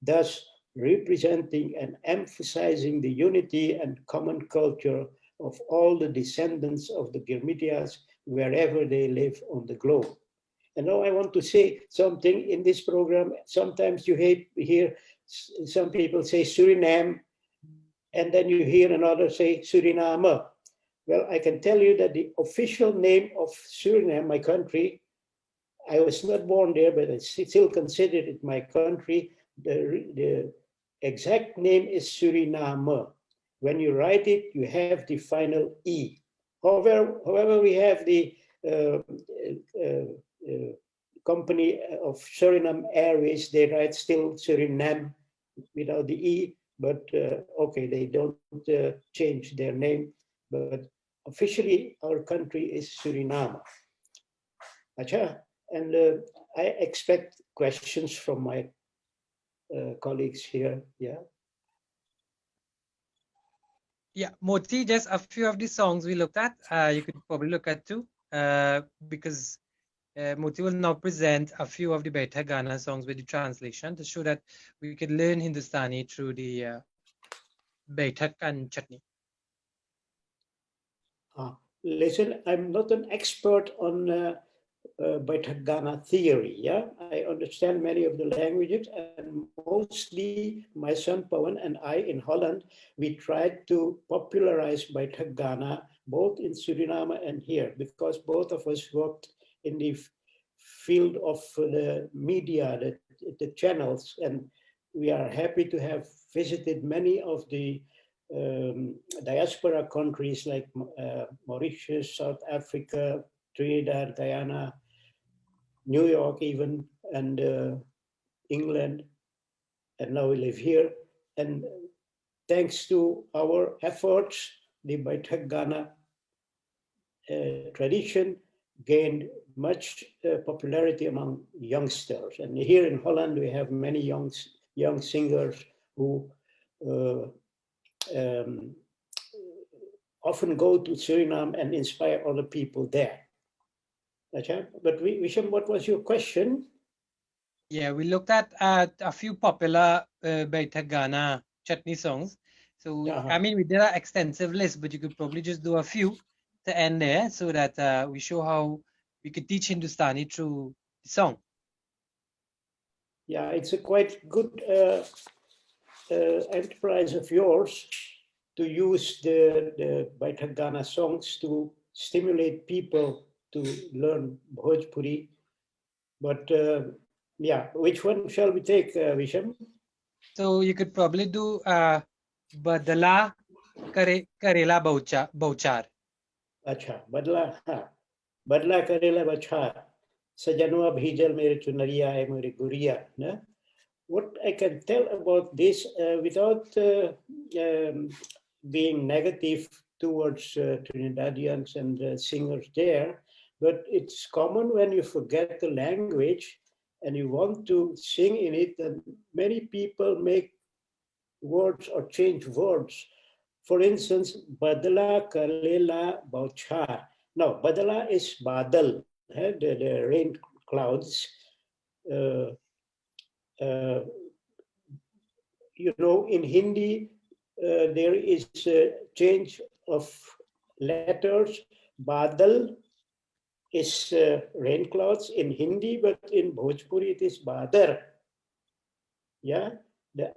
Speaker 8: thus representing and emphasizing the unity and common culture of all the descendants of the Girmitias wherever they live on the globe. And now I want to say something in this program. Sometimes you hear some people say Suriname, and then you hear another say Suriname. Well, I can tell you that the official name of Suriname, my country, I was not born there, but I still consider it my country. The exact name is Suriname. When you write it, you have the final E. However, we have the company of Suriname Airways, they write still Suriname without the E, but okay, they don't change their name, but officially our country is Suriname. Acha, and I expect questions from my colleagues here, yeah.
Speaker 5: Yeah, Moti, just a few of the songs we looked at, you could probably look at too, because Moti will now present a few of the Bhaita Ghana songs with the translation to show that we could learn Hindustani through the Bhaita and chutney.
Speaker 8: Listen, I'm not an expert on Bhaita Ghana theory, yeah? I understand many of the languages, and mostly my son Pawan and I in Holland, we tried to popularize Bhaita Ghana both in Suriname and here, because both of us worked in the field of the media, the channels, and we are happy to have visited many of the diaspora countries like Mauritius, South Africa, Trinidad, Guyana, New York even, and England, and now we live here. And thanks to our efforts, the Bhaita Ghana tradition gained much popularity among youngsters. And here in Holland, we have many young singers who often go to Suriname and inspire other people there. But Visham, what was your question?
Speaker 5: Yeah, we looked at a few popular Bhaita Ghana chutney songs. So, I mean, we did an extensive list, but you could probably just do a few to end there so that we show how we could teach Hindustani through the song.
Speaker 8: Yeah, it's a quite good enterprise of yours to use the Bhaita Ghana songs to stimulate people to learn Bhojpuri. But yeah, which one shall we take, Visham?
Speaker 5: So you could probably do Badala Karela Bauchar.
Speaker 8: Acha, Badla Karela Bauchar. Sajanua Bhijal Mere Chunaria e Mere Guria. What I can tell about this without being negative towards Trinidadians and singers there, but it's common when you forget the language and you want to sing in it, and many people make words or change words. For instance, Badala Kalela Bauchar. Now, Badala is Badal, the rain clouds. You know, in Hindi, there is a change of letters. Badal is rain clouds in Hindi, but in Bhojpuri it is Badar. Yeah, the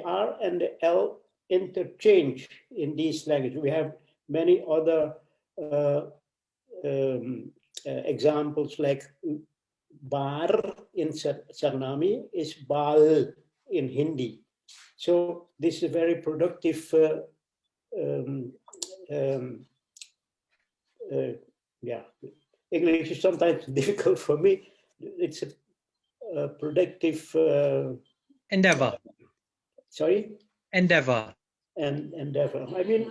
Speaker 8: R and the L interchange in these languages. We have many other examples like Bar in Suriname is Bal in Hindi. So this is a very productive yeah, English is sometimes difficult for me. It's a productive
Speaker 5: endeavor.
Speaker 8: Sorry?
Speaker 5: Endeavor.
Speaker 8: And endeavor. I mean,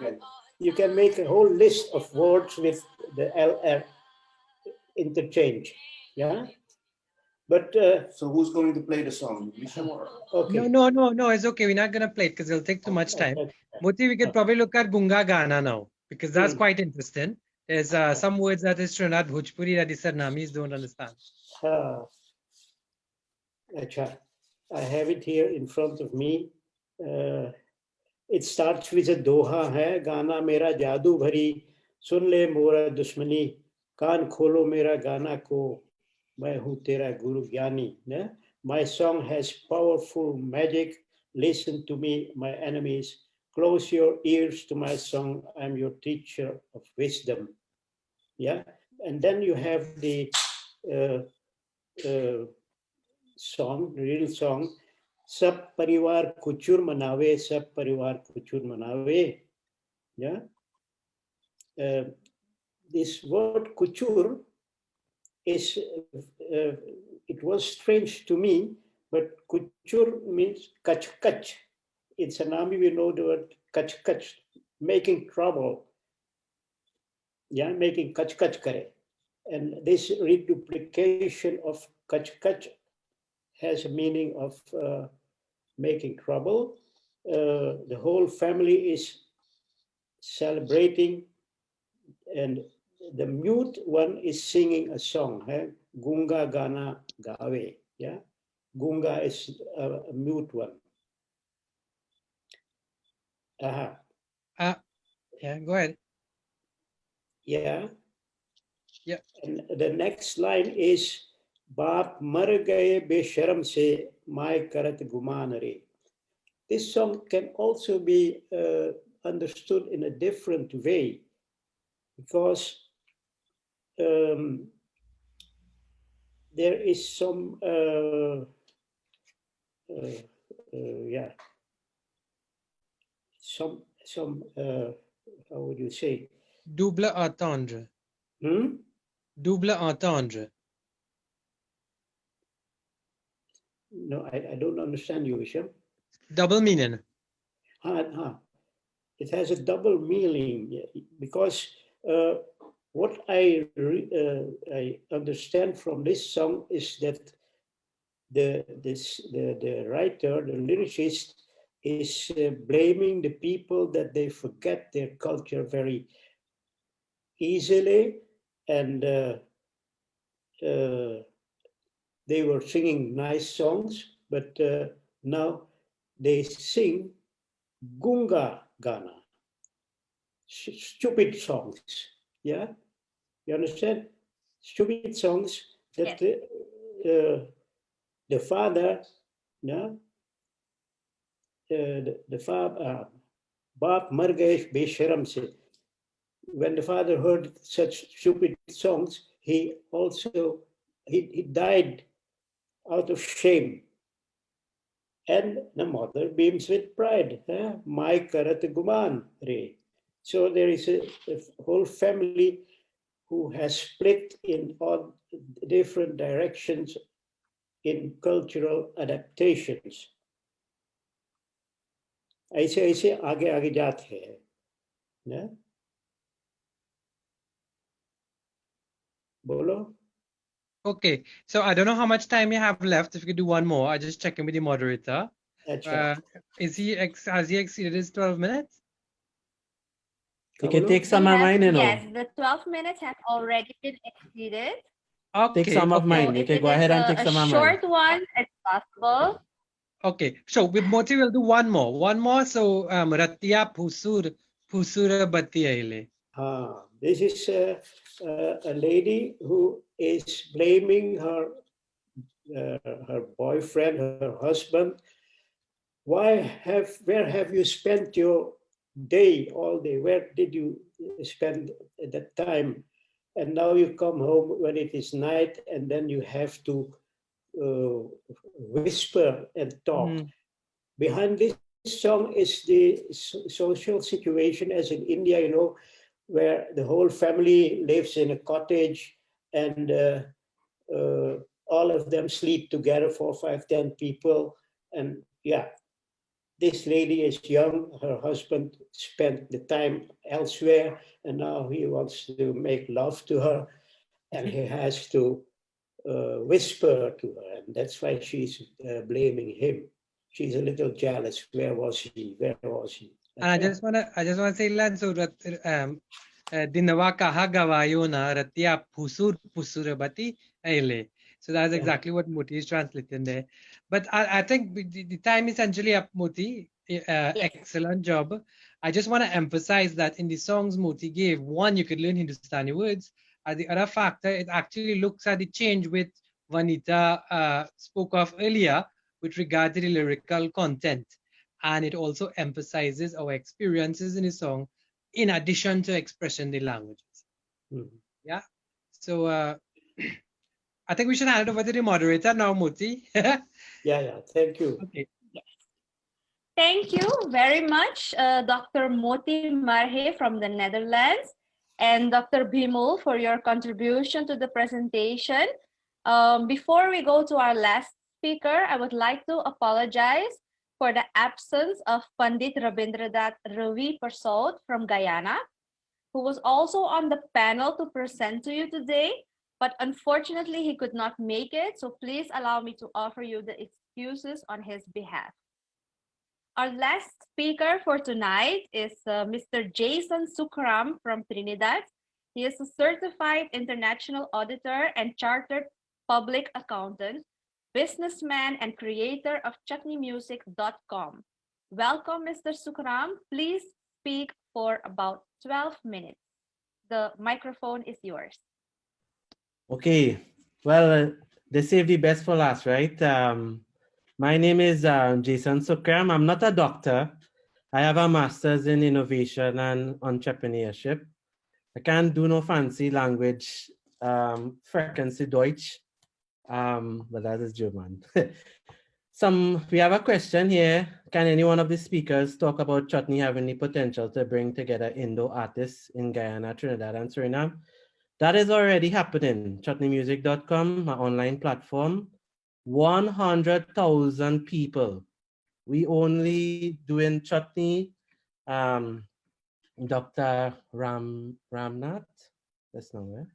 Speaker 8: you can make a whole list of words with the LR interchange. Yeah. But
Speaker 9: so who's going to play the song?
Speaker 8: Okay.
Speaker 5: No, it's okay. We're not going to play it because it'll take too much time. Moti, we could probably look at Gunga Ghana now because that's quite interesting. There's some words that is Trinidad Bhojpuri that the Surinamis don't understand.
Speaker 8: I have it here in front of me. It starts with a doha hai, Gana mera jadoo bhari, sun le mora dushmani, kaan kholo mera gana ko, main hu tera guru gyani. My song has powerful magic. Listen to me, my enemies. Close your ears to my song. I'm your teacher of wisdom. Yeah, and then you have the song, real song. Sab parivar kuchur manawe, sab parivar kuchur manawe. Yeah. This word kuchur is, it was strange to me, but kuchur means kach kach. In Sanami, we know the word kach kach, making trouble. Yeah, making kach kach kare. And this reduplication of kach kach has a meaning of making trouble. The whole family is celebrating, and the mute one is singing a song. Gunga Gana Gawe. Yeah, Gunga is a mute one.
Speaker 5: Yeah, go ahead.
Speaker 8: Yeah.
Speaker 5: Yeah.
Speaker 8: And the next line is Baap mar gaye besharam se mai karat guman re. This song can also be understood in a different way, because there is some how would you say?
Speaker 5: Double entendre. Double entendre.
Speaker 8: No, I don't understand you, Visham.
Speaker 5: Double meaning.
Speaker 8: It has a double meaning, because what I understand from this song is that the writer, the lyricist, is blaming the people that they forget their culture very easily, and they were singing nice songs, but now they sing Gunga Ghana, stupid songs. Yeah, you understand? Stupid songs that the father, yeah, the father, Baap mar gaye besharam se. When the father heard such stupid songs, he died out of shame. And the mother beams with pride. Mai karat guman re. So there is a whole family who has split in all different directions in cultural adaptations. ऐसे ऐसे आगे आगे जाते हैं. Bolo?
Speaker 5: Okay, so I don't know how much time you have left. If you could do one more, I just check in with the moderator. Has he exceeded his 12 minutes?
Speaker 11: You can take some of mine, you know.
Speaker 3: Yes, the 12 minutes have already been exceeded.
Speaker 5: Okay,
Speaker 11: take some of mine. You can go ahead and take some of mine.
Speaker 3: A short one, it's possible.
Speaker 5: Okay, so with Moti, we'll do one more. One more, so Ratia Pusura Batiaile.
Speaker 8: This is a lady who is blaming her boyfriend, her husband. Where have you spent your day, all day? Where did you spend that time? And now you come home when it is night, and then you have to whisper and talk. Behind this song is the social situation, as in India, you know, where the whole family lives in a cottage, and all of them sleep together, 4, 5, 10 people. And yeah, this lady is young, her husband spent the time elsewhere, and now he wants to make love to her, and he has to whisper to her, and that's why she's blaming him. She's a little jealous. Where was he? Where was he?
Speaker 5: And I just wanna say, Lan, so that dinawa kaha gawayo na ratia pusur pusurabati aile. So that's exactly what Moti is translating there. But I think the time is essentially up, Moti. Excellent job. I just want to emphasize that in the songs Moti gave, one, you could learn Hindustani words. The other factor, it actually looks at the change with Vanita spoke of earlier with regard to the lyrical content. And it also emphasizes our experiences in the song in addition to expressing the languages. Yeah. So I think we should hand it over to the moderator now, Moti.
Speaker 8: Yeah. Thank you.
Speaker 5: Okay.
Speaker 3: Thank you very much, Dr. Moti Marhe from the Netherlands and Dr. Bhimul for your contribution to the presentation. Before we go to our last speaker, I would like to apologize for the absence of Pandit Rabindranath Ravi Persaud from Guyana, who was also on the panel to present to you today, but unfortunately he could not make it, so please allow me to offer you the excuses on his behalf. Our last speaker for tonight is Mr. Jason Sukram from Trinidad. He is a certified international auditor and chartered public accountant, businessman and creator of chutneymusic.com. Welcome, Mr. Sukram. Please speak for about 12 minutes. The microphone is yours.
Speaker 11: Okay, well, they save the best for last, right? My name is Jason Sukram. I'm not a doctor. I have a master's in innovation and entrepreneurship. I can't do no fancy language, frequency Deutsch, but that is German. We have a question here. Can any one of the speakers talk about chutney having the potential to bring together Indo artists in Guyana, Trinidad, and Suriname? That is already happening. Chutneymusic.com, my online platform. 100,000 people. We only doing chutney. Dr. Ramnath, that's nowhere.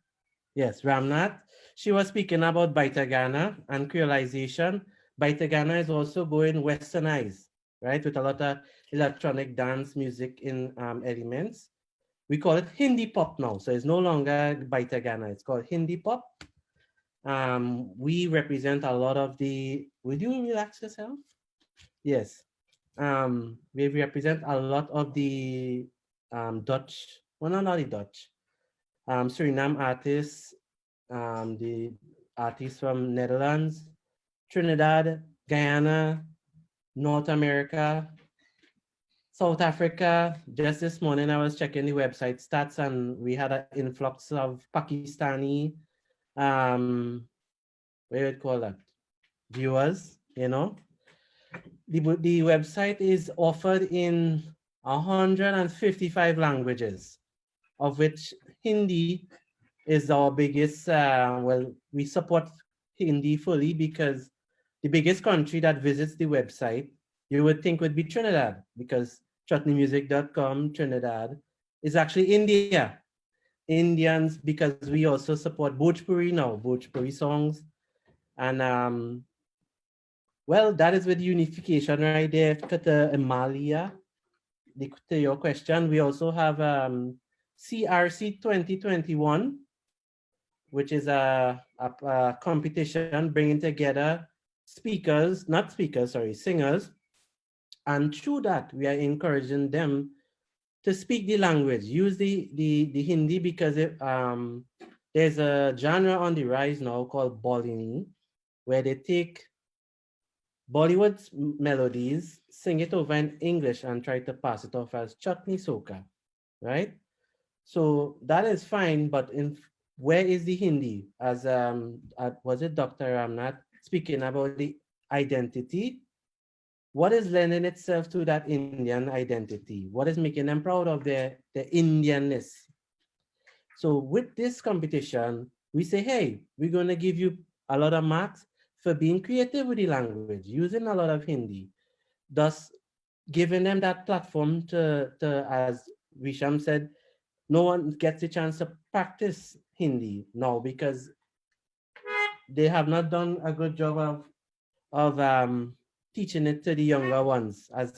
Speaker 11: Yes, Ramnath. She was speaking about Bhaita Ghana and creolization. Bhaita Ghana is also going westernized, right? With a lot of electronic dance music in elements. We call it Hindi pop now. So it's no longer Bhaita Ghana. It's called Hindi pop. We represent a lot of the, will you relax yourself? Yes. We represent a lot of the Dutch, well, not the Dutch, Suriname artists, the artists from Netherlands, Trinidad, Guyana, North America, South Africa. Just this morning, I was checking the website stats and we had an influx of Pakistani, what do you call that? Viewers, you know. The website is offered in 155 languages, of which Hindi is our biggest, well, we support Hindi fully because the biggest country that visits the website, you would think would be Trinidad, because chutneymusic.com, Trinidad, is actually India. Indians, because we also support Bhojpuri now, Bhojpuri songs. And well, that is with unification right there. Amalia, to your question, we also have CRC 2021, which is a competition bringing together singers. And through that, we are encouraging them to speak the language, use the Hindi, because there's a genre on the rise now called Bollywood, where they take Bollywood melodies, sing it over in English and try to pass it off as chutney soca, right? So that is fine, but where is the Hindi? As was it Dr. Ramnath speaking about the identity? What is lending itself to that Indian identity? What is making them proud of their Indianness? So with this competition, we say, hey, we're going to give you a lot of marks for being creative with the language, using a lot of Hindi. Thus, giving them that platform to as Visham said, no one gets a chance to practice Hindi now because they have not done a good job of teaching it to the younger ones. As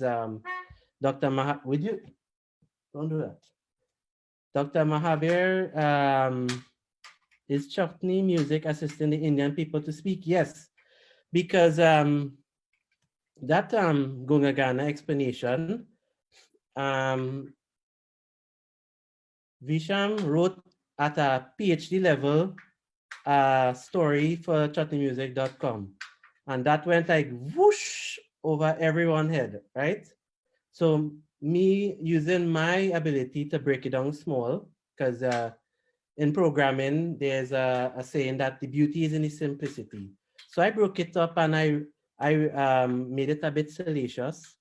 Speaker 11: Dr. would you don't do that? Dr. Mahabir is chutney music assisting the Indian people to speak? Yes, because that Gunga Ghana explanation, Visham wrote at a PhD level a story for chutneymusic.com, and that went like whoosh over everyone's head, right? So me using my ability to break it down small, because in programming, there's a saying that the beauty is in the simplicity. So I broke it up and I made it a bit salacious.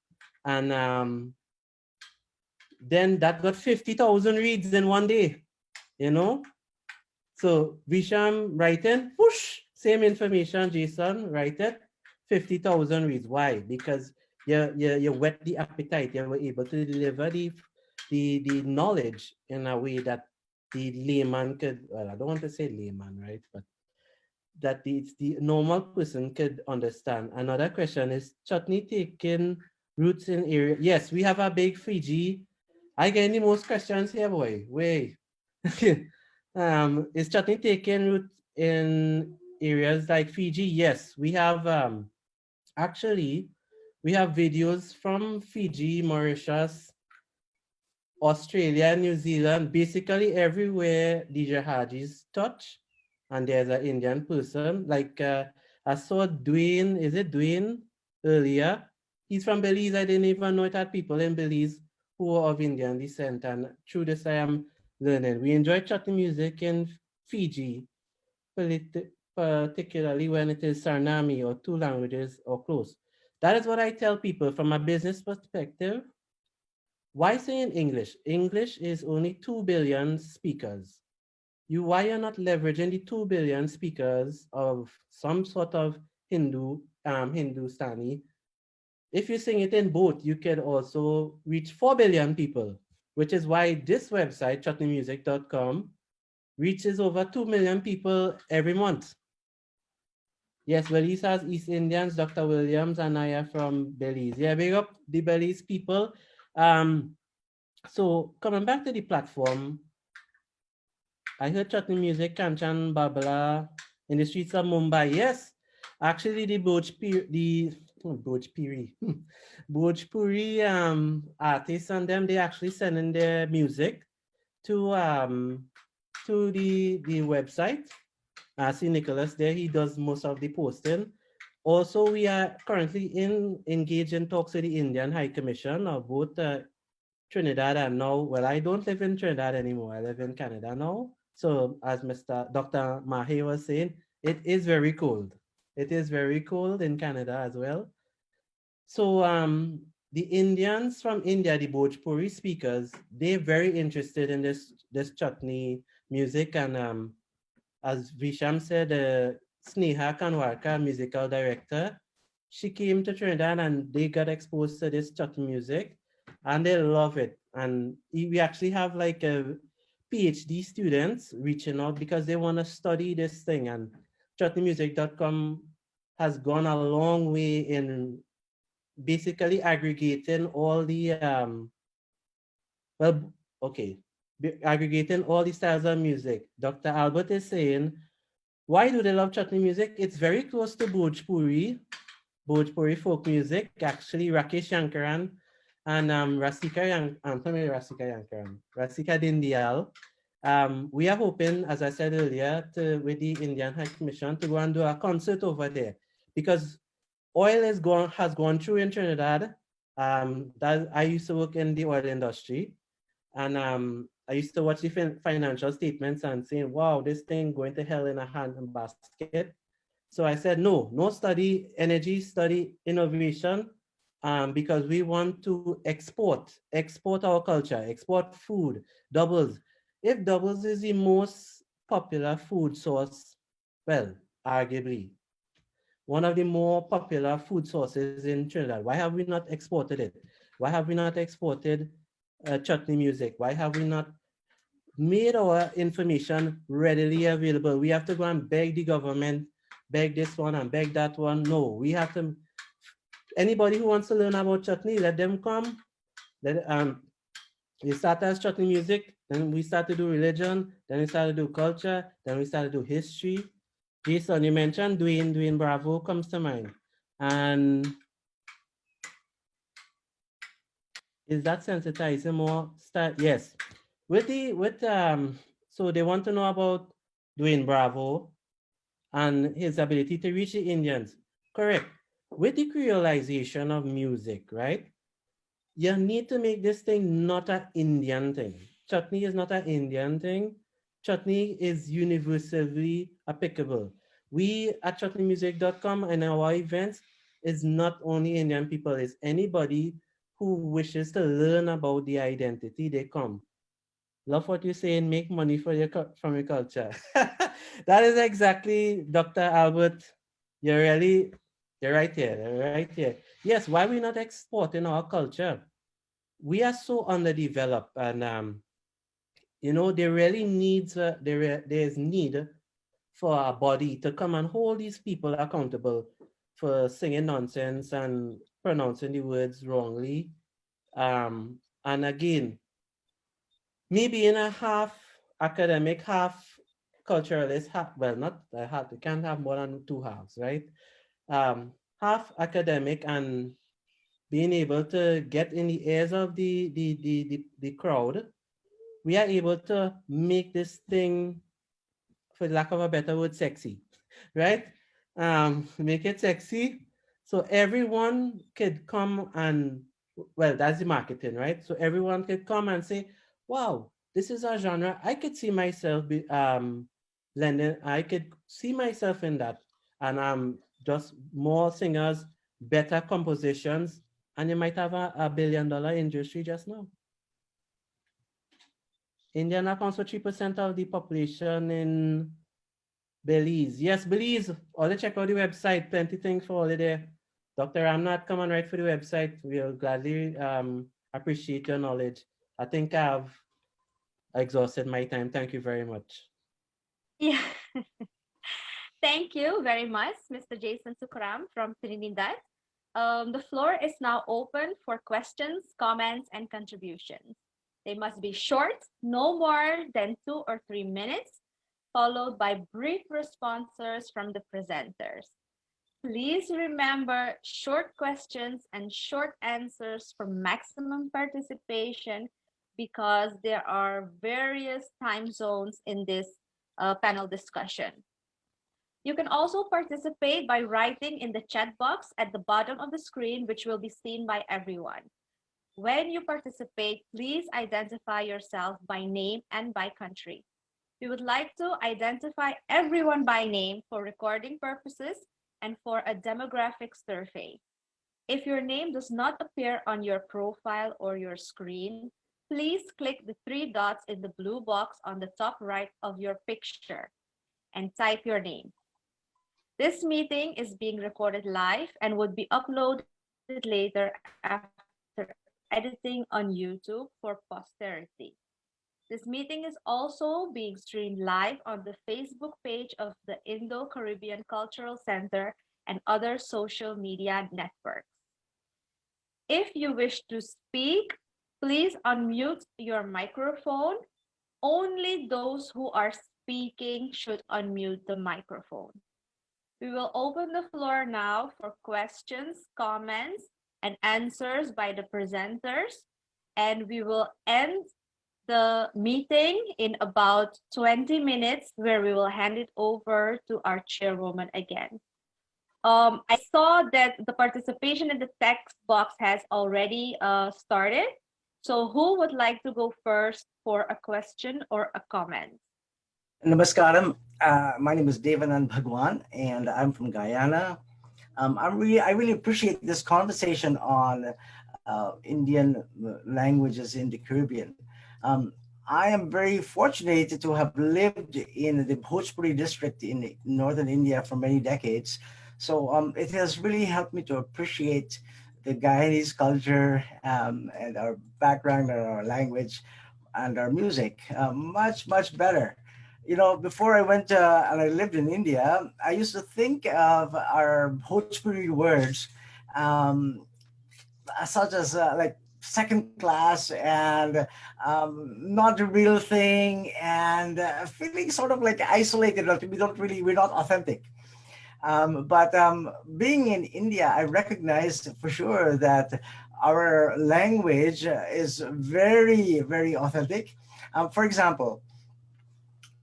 Speaker 11: And then that got 50,000 reads in one day, you know? So Visham writing, whoosh, same information, Jason, write it, 50,000 reads. Why? Because you whet the appetite. You were able to deliver the knowledge in a way that the layman could, well, I don't want to say layman, right? But that the normal person could understand. Another question is chutney taking roots in area. Yes, we have a big Fiji. I get the most questions here, boy. Wait. Is chutney taking root in areas like Fiji? Yes, we have actually we have videos from Fiji, Mauritius, Australia, New Zealand, basically everywhere the jihadis touch, and there's an Indian person. Like I saw Dwayne, is it Dwayne earlier? He's from Belize. I didn't even know it had people in Belize who are of Indian descent, and through this I am learning. We enjoy chutney music in Fiji, particularly when it is Suriname or two languages or close. That is what I tell people from a business perspective. Why say in English? English is only 2 billion speakers. Why you're not leveraging the 2 billion speakers of some sort of Hindustani? If you sing it in both, you can also reach 4 billion people, which is why this website, chutneymusic.com, reaches over 2 million people every month. Yes, Belize has East Indians, Dr. Williams and I are from Belize. Yeah, big up the Belize people. So coming back to the platform, I heard chutney music, Kanchan, Babla, in the streets of Mumbai. Yes, actually the Bhojpuri artists and them, they actually send in their music to the website. I see Nicholas there, he does most of the posting. Also, we are currently engaged in talks with the Indian High Commission of both Trinidad and now, well, I don't live in Trinidad anymore. I live in Canada now. So as Dr. Mahe was saying, it is very cold. It is very cold in Canada as well. So the Indians from India, the Bhojpuri speakers, they're very interested in this chutney music. And as Visham said, Sneha Kanwarka, musical director, she came to Trinidad and they got exposed to this chutney music and they love it. And we actually have like a PhD students reaching out because they want to study this thing. And chutneymusic.com has gone a long way in basically aggregating all the aggregating all the styles of music. Dr. Albert is saying, why do they love chutney music? It's very close to Bhojpuri folk music. Actually, Rakesh Yankaran and Rasika Dindial. We are hoping, as I said earlier, with the Indian High Commission to go and do a concert over there, because oil has gone through in Trinidad. I used to work in the oil industry, and I used to watch the financial statements and saying, wow, this thing going to hell in a handbasket. So I said, no study energy, study innovation, because we want to export our culture, export food, doubles. If doubles is the most popular food source, well, arguably, one of the more popular food sources in Trinidad, why have we not exported it? Why have we not exported chutney music? Why have we not made our information readily available? We have to go and beg the government, beg this one and beg that one. No, we have to, anybody who wants to learn about chutney, let them come. We start as chutney music, then we start to do religion, then we start to do culture, then we start to do history. Jason, you mentioned Dwayne Bravo comes to mind. And is that sensitizing more start? Yes. So they want to know about Dwayne Bravo and his ability to reach the Indians. Correct. With the creolization of music, right? You need to make this thing not an Indian thing. Chutney is not an Indian thing. Chutney is universally applicable. We at chutneymusic.com and our events is not only Indian people, it's anybody who wishes to learn about the identity, they come. Love what you're saying, make money from your culture. That is exactly, Dr. Albert, you're right here. Yes, why are we not exporting our culture? We are so underdeveloped, and you know, there really needs there's need for a body to come and hold these people accountable for singing nonsense and pronouncing the words wrongly. And again, maybe in a half academic, half culturalist, well, not a half, you can't have more than two halves, right? Half academic and being able to get in the ears of the crowd, we are able to make this thing, for lack of a better word, sexy, right? Make it sexy so everyone could come and, well, that's the marketing, right? So everyone could come and say, wow, this is a genre I could see myself blending. I could see myself in that. And just more singers, better compositions, and you might have a $1 billion industry just now. India accounts for 3% of the population in Belize. Yes, Belize. All check out the website. Plenty things for all there. Dr. Ramnath, come on right for the website. We'll gladly appreciate your knowledge. I think I've exhausted my time. Thank you very much.
Speaker 3: Yeah. Thank you very much, Mr. Jason Sukram from Trinidad. The floor is now open for questions, comments, and contributions. They must be short, no more than 2 or 3 minutes, followed by brief responses from the presenters. Please remember short questions and short answers for maximum participation, because there are various time zones in this panel discussion. You can also participate by writing in the chat box at the bottom of the screen, which will be seen by everyone. When you participate, please identify yourself by name and by country. We would like to identify everyone by name for recording purposes and for a demographic survey. If your name does not appear on your profile or your screen, please click the 3 dots in the blue box on the top right of your picture and type your name. This meeting is being recorded live and would be uploaded later after editing on YouTube for posterity. This meeting is also being streamed live on the Facebook page of the Indo-Caribbean Cultural Centre and other social media networks. If you wish to speak, please unmute your microphone. Only those who are speaking should unmute the microphone. We will open the floor now for questions, comments, and answers by the presenters, and we will end the meeting in about 20 minutes, where we will hand it over to our chairwoman again. I saw that the participation in the text box has already started. So who would like to go first for a question or a comment?
Speaker 12: Namaskaram. My name is Devanand Bhagwan, and I'm from Guyana. I really appreciate this conversation on Indian languages in the Caribbean. I am very fortunate to have lived in the Bhojpuri district in northern India for many decades. So it has really helped me to appreciate the Guyanese culture and our background and our language and our music much better. You know, before I went and I lived in India, I used to think of our Bhojpuri words such as like second class and not the real thing, and feeling sort of like isolated. Like we're not authentic. But being in India, I recognized for sure that our language is very authentic. For example,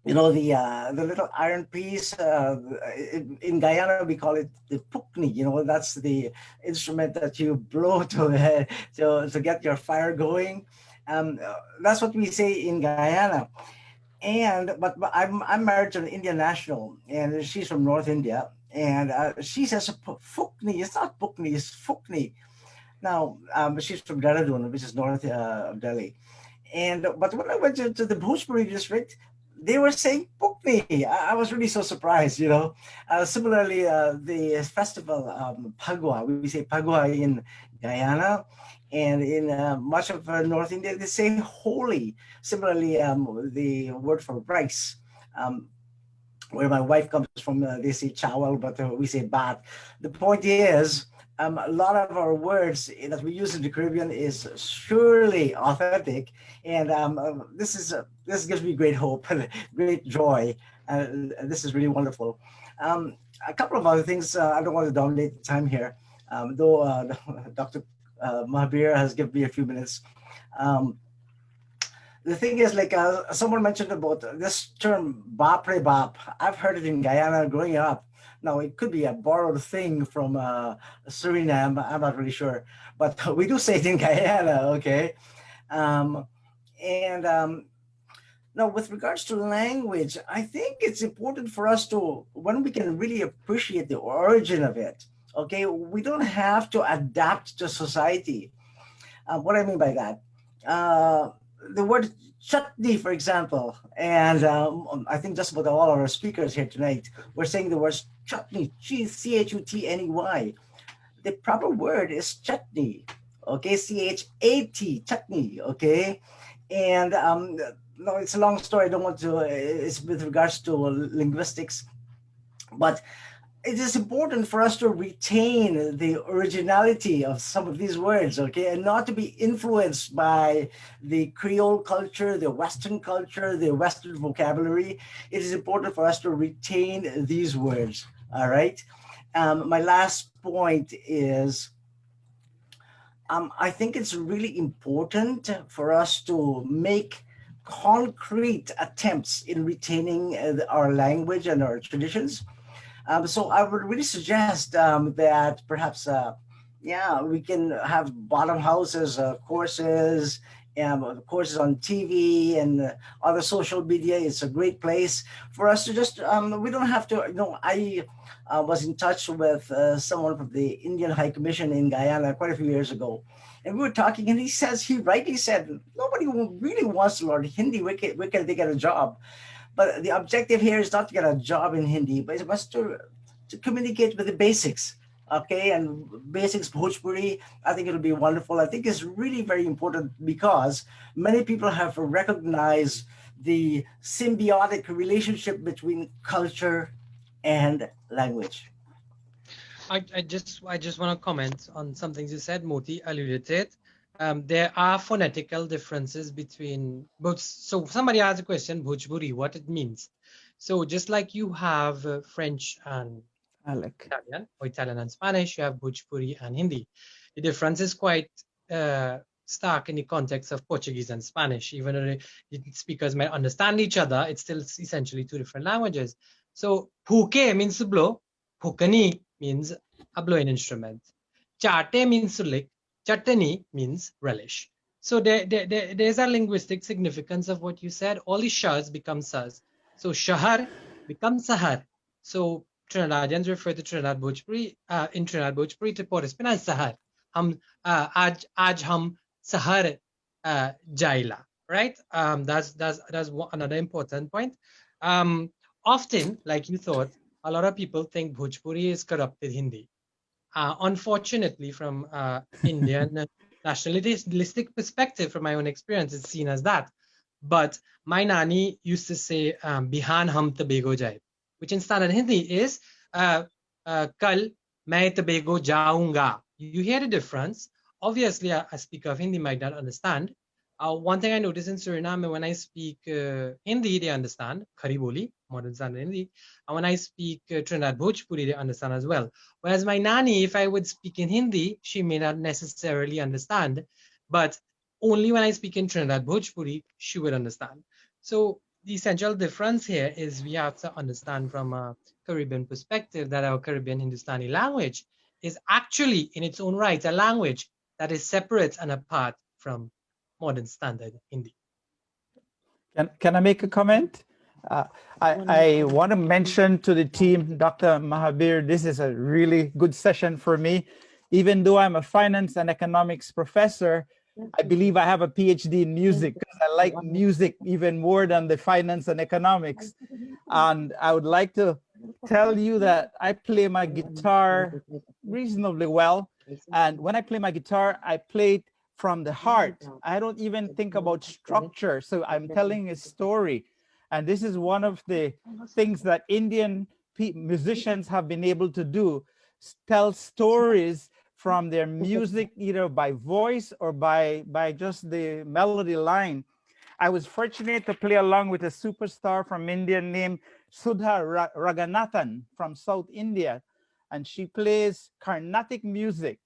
Speaker 12: you know, the little iron piece in Guyana we call it the pukni. You know, that's the instrument that you blow to get your fire going. That's what we say in Guyana. And but I'm married to an Indian national, and she's from North India, and she says fukni. It's not pukni, it's fukni. Now she's from Dehradun, which is north of Delhi. And but when I went to the Bhojpuri district, they were saying pukni. I was really so surprised, you know. Similarly, the festival Phagua, we say Phagua in Guyana, and in much of North India, they say holy. Similarly, the word for rice, where my wife comes from, they say chawal, but we say bat. The point is, a lot of our words that we use in the Caribbean is surely authentic, and this gives me great hope and great joy. This is really wonderful. A couple of other things. I don't want to dominate the time here, though Dr. Mahabir has given me a few minutes. The thing is, like someone mentioned about this term "bapre bap." I've heard it in Guyana growing up. Now, it could be a borrowed thing from Suriname. I'm not really sure, but we do say it in Guyana, okay? Now, with regards to language, I think it's important for us to, when we can really appreciate the origin of it, okay? We don't have to adapt to society. What I mean by that, the word chutney, for example, and I think just about all of our speakers here tonight, we're saying the word chutney, C-H-U-T-N-E-Y. The proper word is chutney, okay, C-H-A-T, chutney, okay? And no, it's a long story. I don't want to, it's with regards to linguistics, but it is important for us to retain the originality of some of these words, okay, and not to be influenced by the Creole culture, the Western culture, the Western vocabulary. It is important for us to retain these words, all right? My last point is, I think it's really important for us to make concrete attempts in retaining our language and our traditions. So I would really suggest that perhaps, we can have bottom houses, courses, courses on TV and other social media. It's a great place for us to just, we don't have to, you know, I was in touch with someone from the Indian High Commission in Guyana quite a few years ago. And we were talking, and he rightly said, nobody really wants to learn Hindi. Where can they get a job? But the objective here is not to get a job in Hindi, but it was to communicate with the basics, okay? And basics, Bhojpuri, I think it'll be wonderful. I think it's really very important because many people have recognized the symbiotic relationship between culture and language.
Speaker 5: I just want to comment on something you said. Moti alluded to it. There are phonetical differences between both. So somebody asked a question, Bhojpuri, what it means. So just like you have French and Italian, or Italian and Spanish, you have Bhojpuri and Hindi. The difference is quite stark in the context of Portuguese and Spanish. Even though the speakers might understand each other, it's still essentially two different languages. So Phuke means to blow, Phukani means a blowing instrument. Chate means to lick, Chutney means relish. So there's a linguistic significance of what you said. All the shahs become sas. So shahar becomes sahar. So Trinidadians refer to Trinidad Bhojpuri, in Trinidad Bhojpuri to Port au Prince as sahar. Hum aaj hum sahar jaila, right? That's another important point. Often, like you thought, a lot of people think Bhojpuri is corrupted Hindi. Unfortunately, from Indian nationalistic perspective, from my own experience, it's seen as that. But my nani used to say, "Bihan hum Tobago jai," which in standard Hindi is, "Kal main Tobago jaunga." You hear the difference. Obviously, a speaker of Hindi might not understand. One thing I notice in Suriname, when I speak Hindi, they understand, Khari Boli, modern standard Hindi. And when I speak Trinidad Bhojpuri, they understand as well. Whereas my nani, if I would speak in Hindi, she may not necessarily understand, but only when I speak in Trinidad Bhojpuri, she would understand. So the essential difference here is we have to understand from a Caribbean perspective that our Caribbean Hindustani language is actually in its own right a language that is separate and apart from modern standard Hindi.
Speaker 13: Can I make a comment? I want to mention to the team, Dr. Mahabir, this is a really good session for me. Even though I'm a finance and economics professor, I believe I have a PhD in music because I like music even more than the finance and economics. And I would like to tell you that I play my guitar reasonably well. And when I play my guitar, I play it from the heart. I don't even think about structure. So I'm telling a story. And this is one of the things that Indian musicians have been able to do, tell stories from their music, either by voice or by just the melody line. I was fortunate to play along with a superstar from India named Sudha Raganathan from South India. And she plays Carnatic music.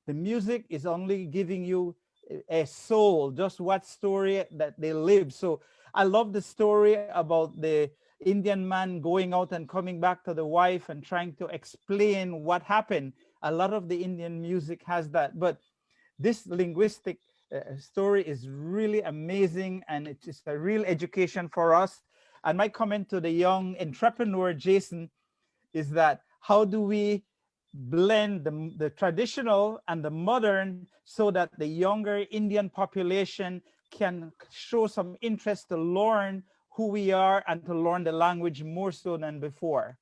Speaker 13: The music is only giving you a soul, just what story that they live. So I love the story about the Indian man going out and coming back to the wife and trying to explain what happened. A lot of the Indian music has that, but this linguistic story is really amazing, and it is a real education for us. And my comment to the young entrepreneur, Jason, is that how do we blend the traditional and the modern so that the younger Indian population can show some interest to learn who we are and to learn the language more so than before?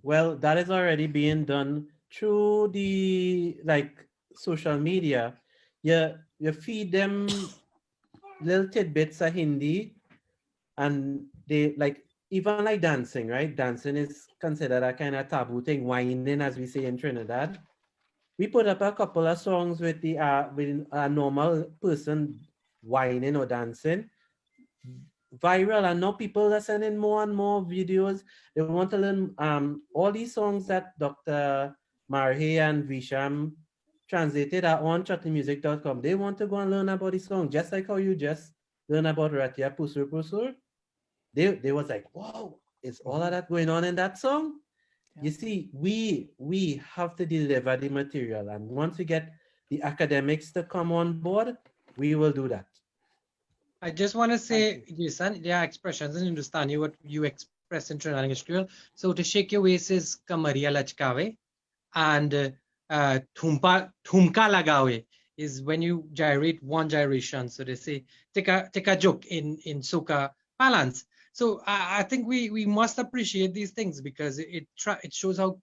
Speaker 11: Well, that is already being done through the social media. You feed them little tidbits of Hindi, and they even like dancing, right? Dancing is considered a kind of taboo thing, whining as we say in Trinidad. We put up a couple of songs with with a normal person whining or dancing, viral, and now people are sending more and more videos. They want to learn all these songs that Dr. Maharishi and Visham translated are on chattymusic.com. They want to go and learn about these songs, just like how you just learn about Ratia Pusur Pusur. They was like, wow, is all of that going on in that song? Yeah. You see, we have to deliver the material, and once we get the academics to come on board, we will do that.
Speaker 5: I just want to say, Jason, there are expressions in Hindustani what you express in Trinidad English Creole. So to shake your waist is Kamariya Lachkawe, and Thumka Lagawe is when you gyrate one gyration. So they say take a joke in soca balance. So I think we must appreciate these things because it shows how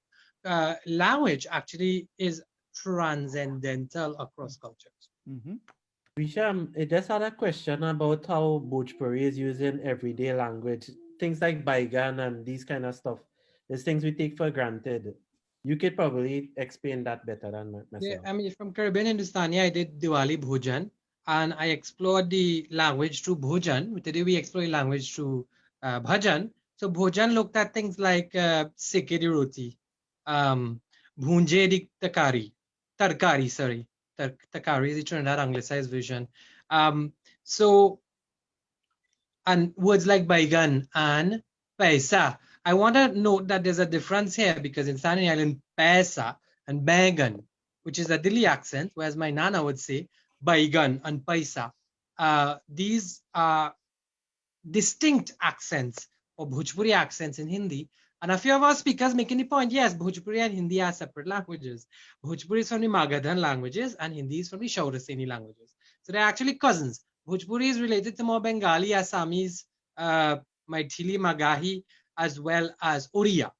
Speaker 5: language actually is transcendental across cultures.
Speaker 13: Mm-hmm.
Speaker 11: Visham, I just had a question about how Bhojpuri is using everyday language, things like bhajan and these kind of stuff. There's things we take for granted. You could probably explain that better than myself.
Speaker 5: Yeah, I mean, from Caribbean Hindustani, I did Diwali Bhojan, and I explored the language through Bhojan. Today we explore the language through bhajan. So Bhojan looked at things like seke di roti, bhunje di tarkari, sorry. Takari is the Trinidad anglicized version. So, and words like baigan and paisa. I want to note that there's a difference here because in Standing Island, paisa and baigan, which is a Delhi accent, whereas my nana would say baigan and paisa. These are distinct accents or Bhojpuri accents in Hindi. And a few of our speakers making the point, yes, Bhojpuri and Hindi are separate languages. Bhojpuri is from the Magadhan languages and Hindi is from the Shauraseni languages. So they're actually cousins. Bhojpuri is related to more Bengali, Assamese, Maithili, Magahi, as well as Oriya.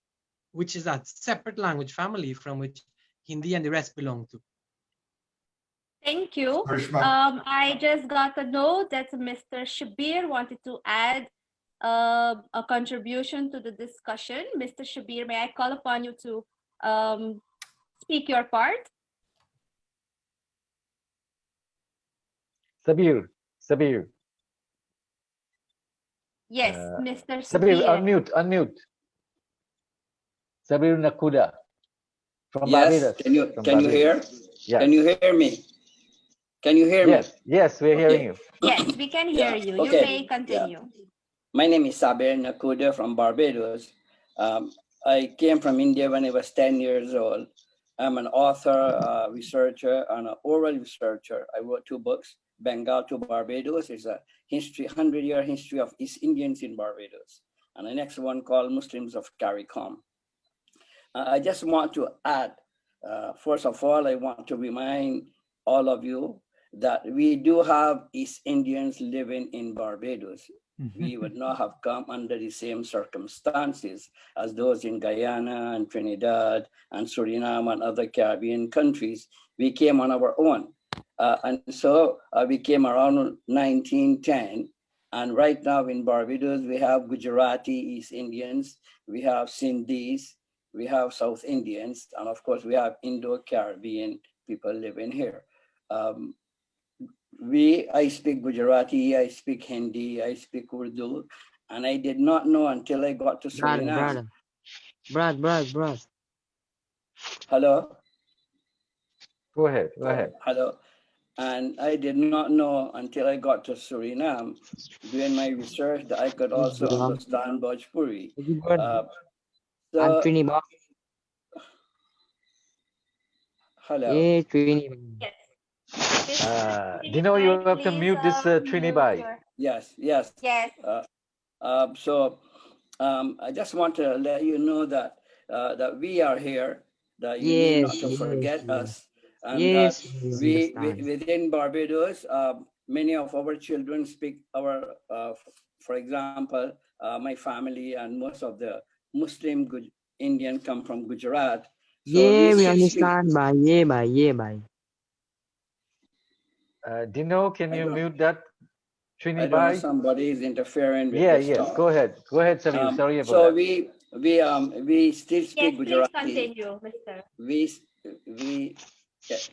Speaker 5: which is a separate language family from which Hindi and the rest belong to.
Speaker 3: Thank you. I just got to know that Mr. Shabir wanted to add a contribution to the discussion. Mr. Shabir, may I call upon you to speak your part?
Speaker 1: Sabir.
Speaker 3: Yes, Mr.
Speaker 1: Sabir,
Speaker 3: Sabir.
Speaker 1: unmute. Sabir Nakuda from
Speaker 14: Yes,
Speaker 1: Barbados.
Speaker 14: Can you hear?
Speaker 1: Yes.
Speaker 14: Can you hear me? Can you hear me?
Speaker 1: Yes, we're hearing you.
Speaker 3: Yes, we can hear you. You may continue.
Speaker 14: My name is Sabir Nakuda from Barbados. I came from India when I was 10 years old. I'm an author, researcher, and an oral researcher. I wrote 2 books, Bengal to Barbados. It's a 100-year history of East Indians in Barbados. And the next one called Muslims of CARICOM. I just want to add, first of all, I want to remind all of you that we do have East Indians living in Barbados. We would not have come under the same circumstances as those in Guyana and Trinidad and Suriname and other Caribbean countries. We came on our own. And so we came around 1910. And right now in Barbados, we have Gujarati East Indians, we have Sindhis, we have South Indians, and of course we have Indo-Caribbean people living here. I speak Gujarati, I speak Hindi, I speak Urdu, and I did not know until I got to Suriname.
Speaker 15: Brad.
Speaker 14: Hello?
Speaker 1: Go ahead.
Speaker 14: Hello. And I did not know until I got to Suriname doing my research that I could also understand Bhojpuri.
Speaker 15: I'm Trinidad.
Speaker 14: Hello.
Speaker 15: Yeah, Trinidad.
Speaker 1: Dino, you have to mute this Trinibai.
Speaker 14: Yes.
Speaker 3: Yes.
Speaker 14: I just want to let you know that that we are here, that you need not to forget us. And we within Barbados, many of our children speak our, for example, my family and most of the Muslim Indian come from Gujarat. So
Speaker 15: we understand. Bye.
Speaker 1: Dino, can you mute that Trinibai?
Speaker 14: I don't know, somebody is interfering with
Speaker 1: this talk. Go ahead, Sabir. Sorry about that.
Speaker 14: So we still speak Gujarati.
Speaker 3: Please continue, Mr.
Speaker 14: We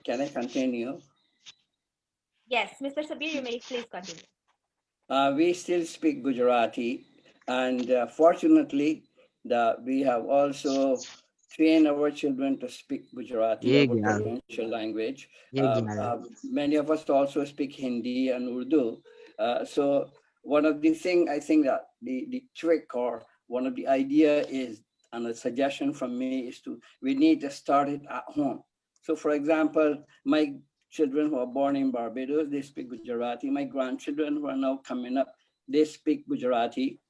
Speaker 14: can I continue?
Speaker 3: Yes, Mr. Sabir, you may please continue.
Speaker 14: We still speak Gujarati, and fortunately, we have also trained our children to speak Gujarati, our provincial language. Many of us also speak Hindi and Urdu. So one of the things I think that the trick or one of the idea is, and a suggestion from me is we need to start it at home. So for example, my children who are born in Barbados, they speak Gujarati. My grandchildren who are now coming up, they speak Gujarati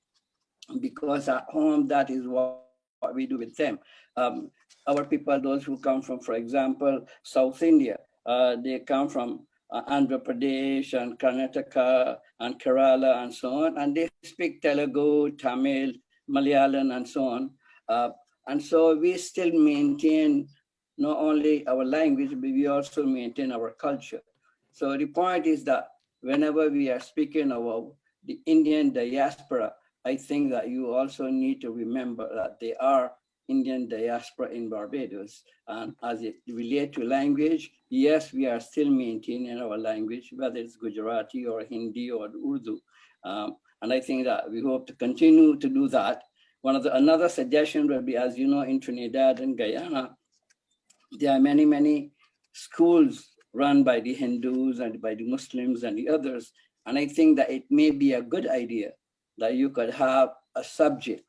Speaker 14: because at home, that is what we do with them. Our people, those who come from, for example, South India, they come from Andhra Pradesh and Karnataka and Kerala and so on, and they speak Telugu, Tamil, Malayalam and so on. And so we still maintain not only our language, but we also maintain our culture. So the point is that whenever we are speaking about the Indian diaspora, I think that you also need to remember that they are Indian diaspora in Barbados. And as it relates to language, yes, we are still maintaining our language, whether it's Gujarati or Hindi or Urdu. And I think that we hope to continue to do that. Another suggestion would be, as you know, in Trinidad and Guyana, there are many schools run by the Hindus and by the Muslims and the others. And I think that it may be a good idea that you could have a subject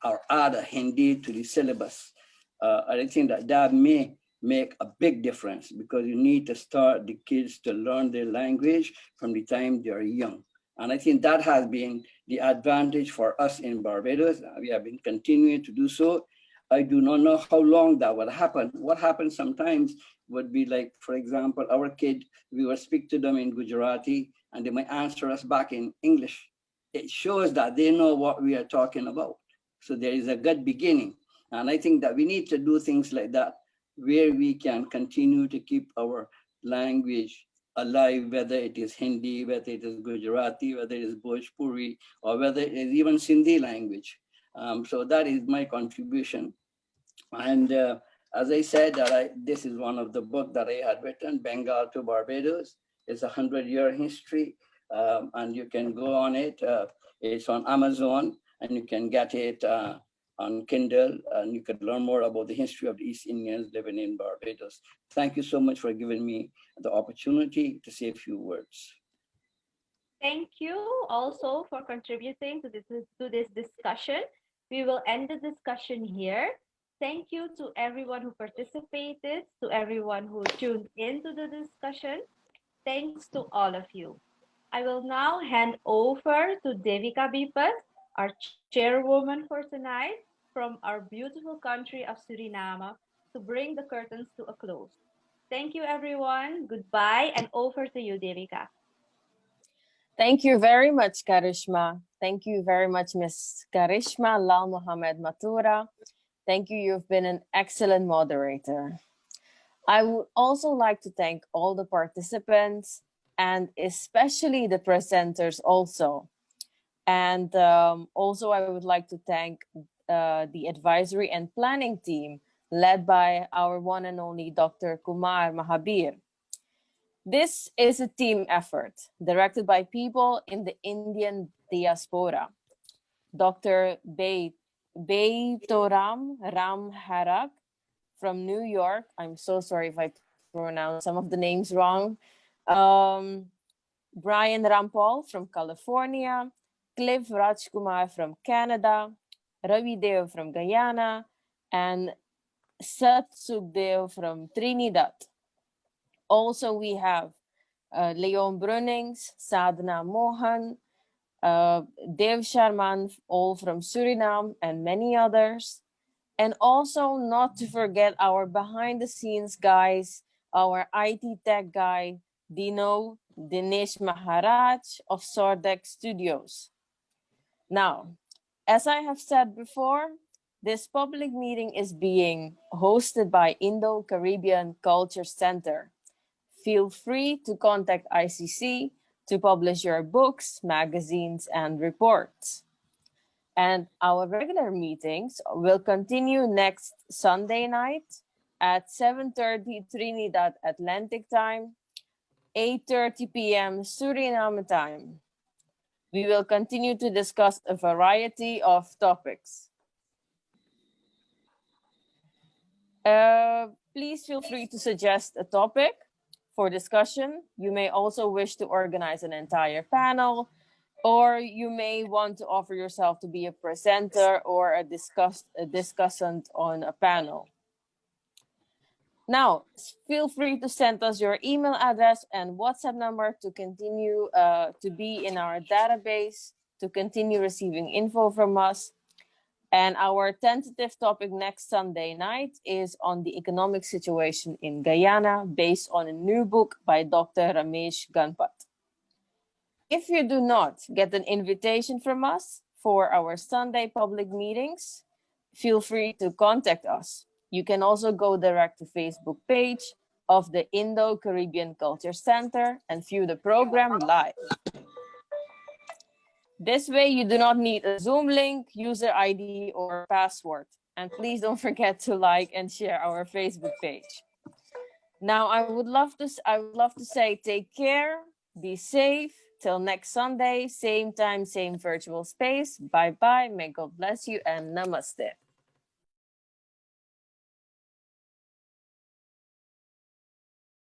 Speaker 14: or add a Hindi to the syllabus. I think that may make a big difference because you need to start the kids to learn their language from the time they're young. And I think that has been the advantage for us in Barbados. We have been continuing to do so. I do not know how long that will happen. What happens sometimes would be like, for example, our kid, we will speak to them in Gujarati and they might answer us back in English. It shows that they know what we are talking about. So there is a good beginning. And I think that we need to do things like that, where we can continue to keep our language alive, whether it is Hindi, whether it is Gujarati, whether it is Bhojpuri, or whether it is even Sindhi language. So that is my contribution. And as I said, this is one of the books that I had written, Bengal to Barbados. It's a 100-year history, and you can go on it. It's on Amazon, and you can get it on Kindle, and you can learn more about the history of the East Indians living in Barbados. Thank you so much for giving me the opportunity to say a few words.
Speaker 3: Thank you also for contributing to this discussion. We will end the discussion here. Thank you to everyone who participated, to everyone who tuned into the discussion. Thanks to all of you. I will now hand over to Devika Bipat, our chairwoman for tonight, from our beautiful country of Suriname, to bring the curtains to a close. Thank you, everyone. Goodbye, and over to you, Devika.
Speaker 2: Thank you very much, Karishma. Thank you very much, Ms. Karishma Lal Mohammed Matura. Thank you. You've been an excellent moderator. I would also like to thank all the participants and especially the presenters also. And also I would like to thank the advisory and planning team led by our one and only Dr. Kumar Mahabir. This is a team effort directed by people in the Indian diaspora. Dr. Baitoram Ramharak from New York. I'm so sorry if I pronounce some of the names wrong. Brian Rampal from California, Cliff Rajkumar from Canada, Ravi Dev from Guyana, and Sat Sukdev from Trinidad. Also, we have Leon Brunnings, Sadhana Mohan, Dev Sharman, all from Suriname, and many others. And also not to forget our behind the scenes guys, our IT tech guy, Dinesh Maharaj of Sordek Studios. Now, as I have said before, this public meeting is being hosted by Indo-Caribbean Cultural Centre. Feel free to contact ICC to publish your books, magazines, and reports. And our regular meetings will continue next Sunday night at 7:30 Trinidad Atlantic time, 8:30 p.m. Suriname time. We will continue to discuss a variety of topics. Please feel free to suggest a topic for discussion. You may also wish to organize an entire panel, or you may want to offer yourself to be a presenter or a discussant on a panel. Now, feel free to send us your email address and WhatsApp number to continue to be in our database, to continue receiving info from us. And our tentative topic next Sunday night is on the economic situation in Guyana, based on a new book by Dr. Ramesh Ganpat. If you do not get an invitation from us for our Sunday public meetings, feel free to contact us. You can also go direct to Facebook page of the Indo-Caribbean Cultural Centre and view the program live. This way, you do not need a Zoom link, user ID, or password. And please don't forget to like and share our Facebook page. Now, I would love to say take care, be safe. Till next Sunday, same time, same virtual space. Bye-bye. May God bless you and namaste.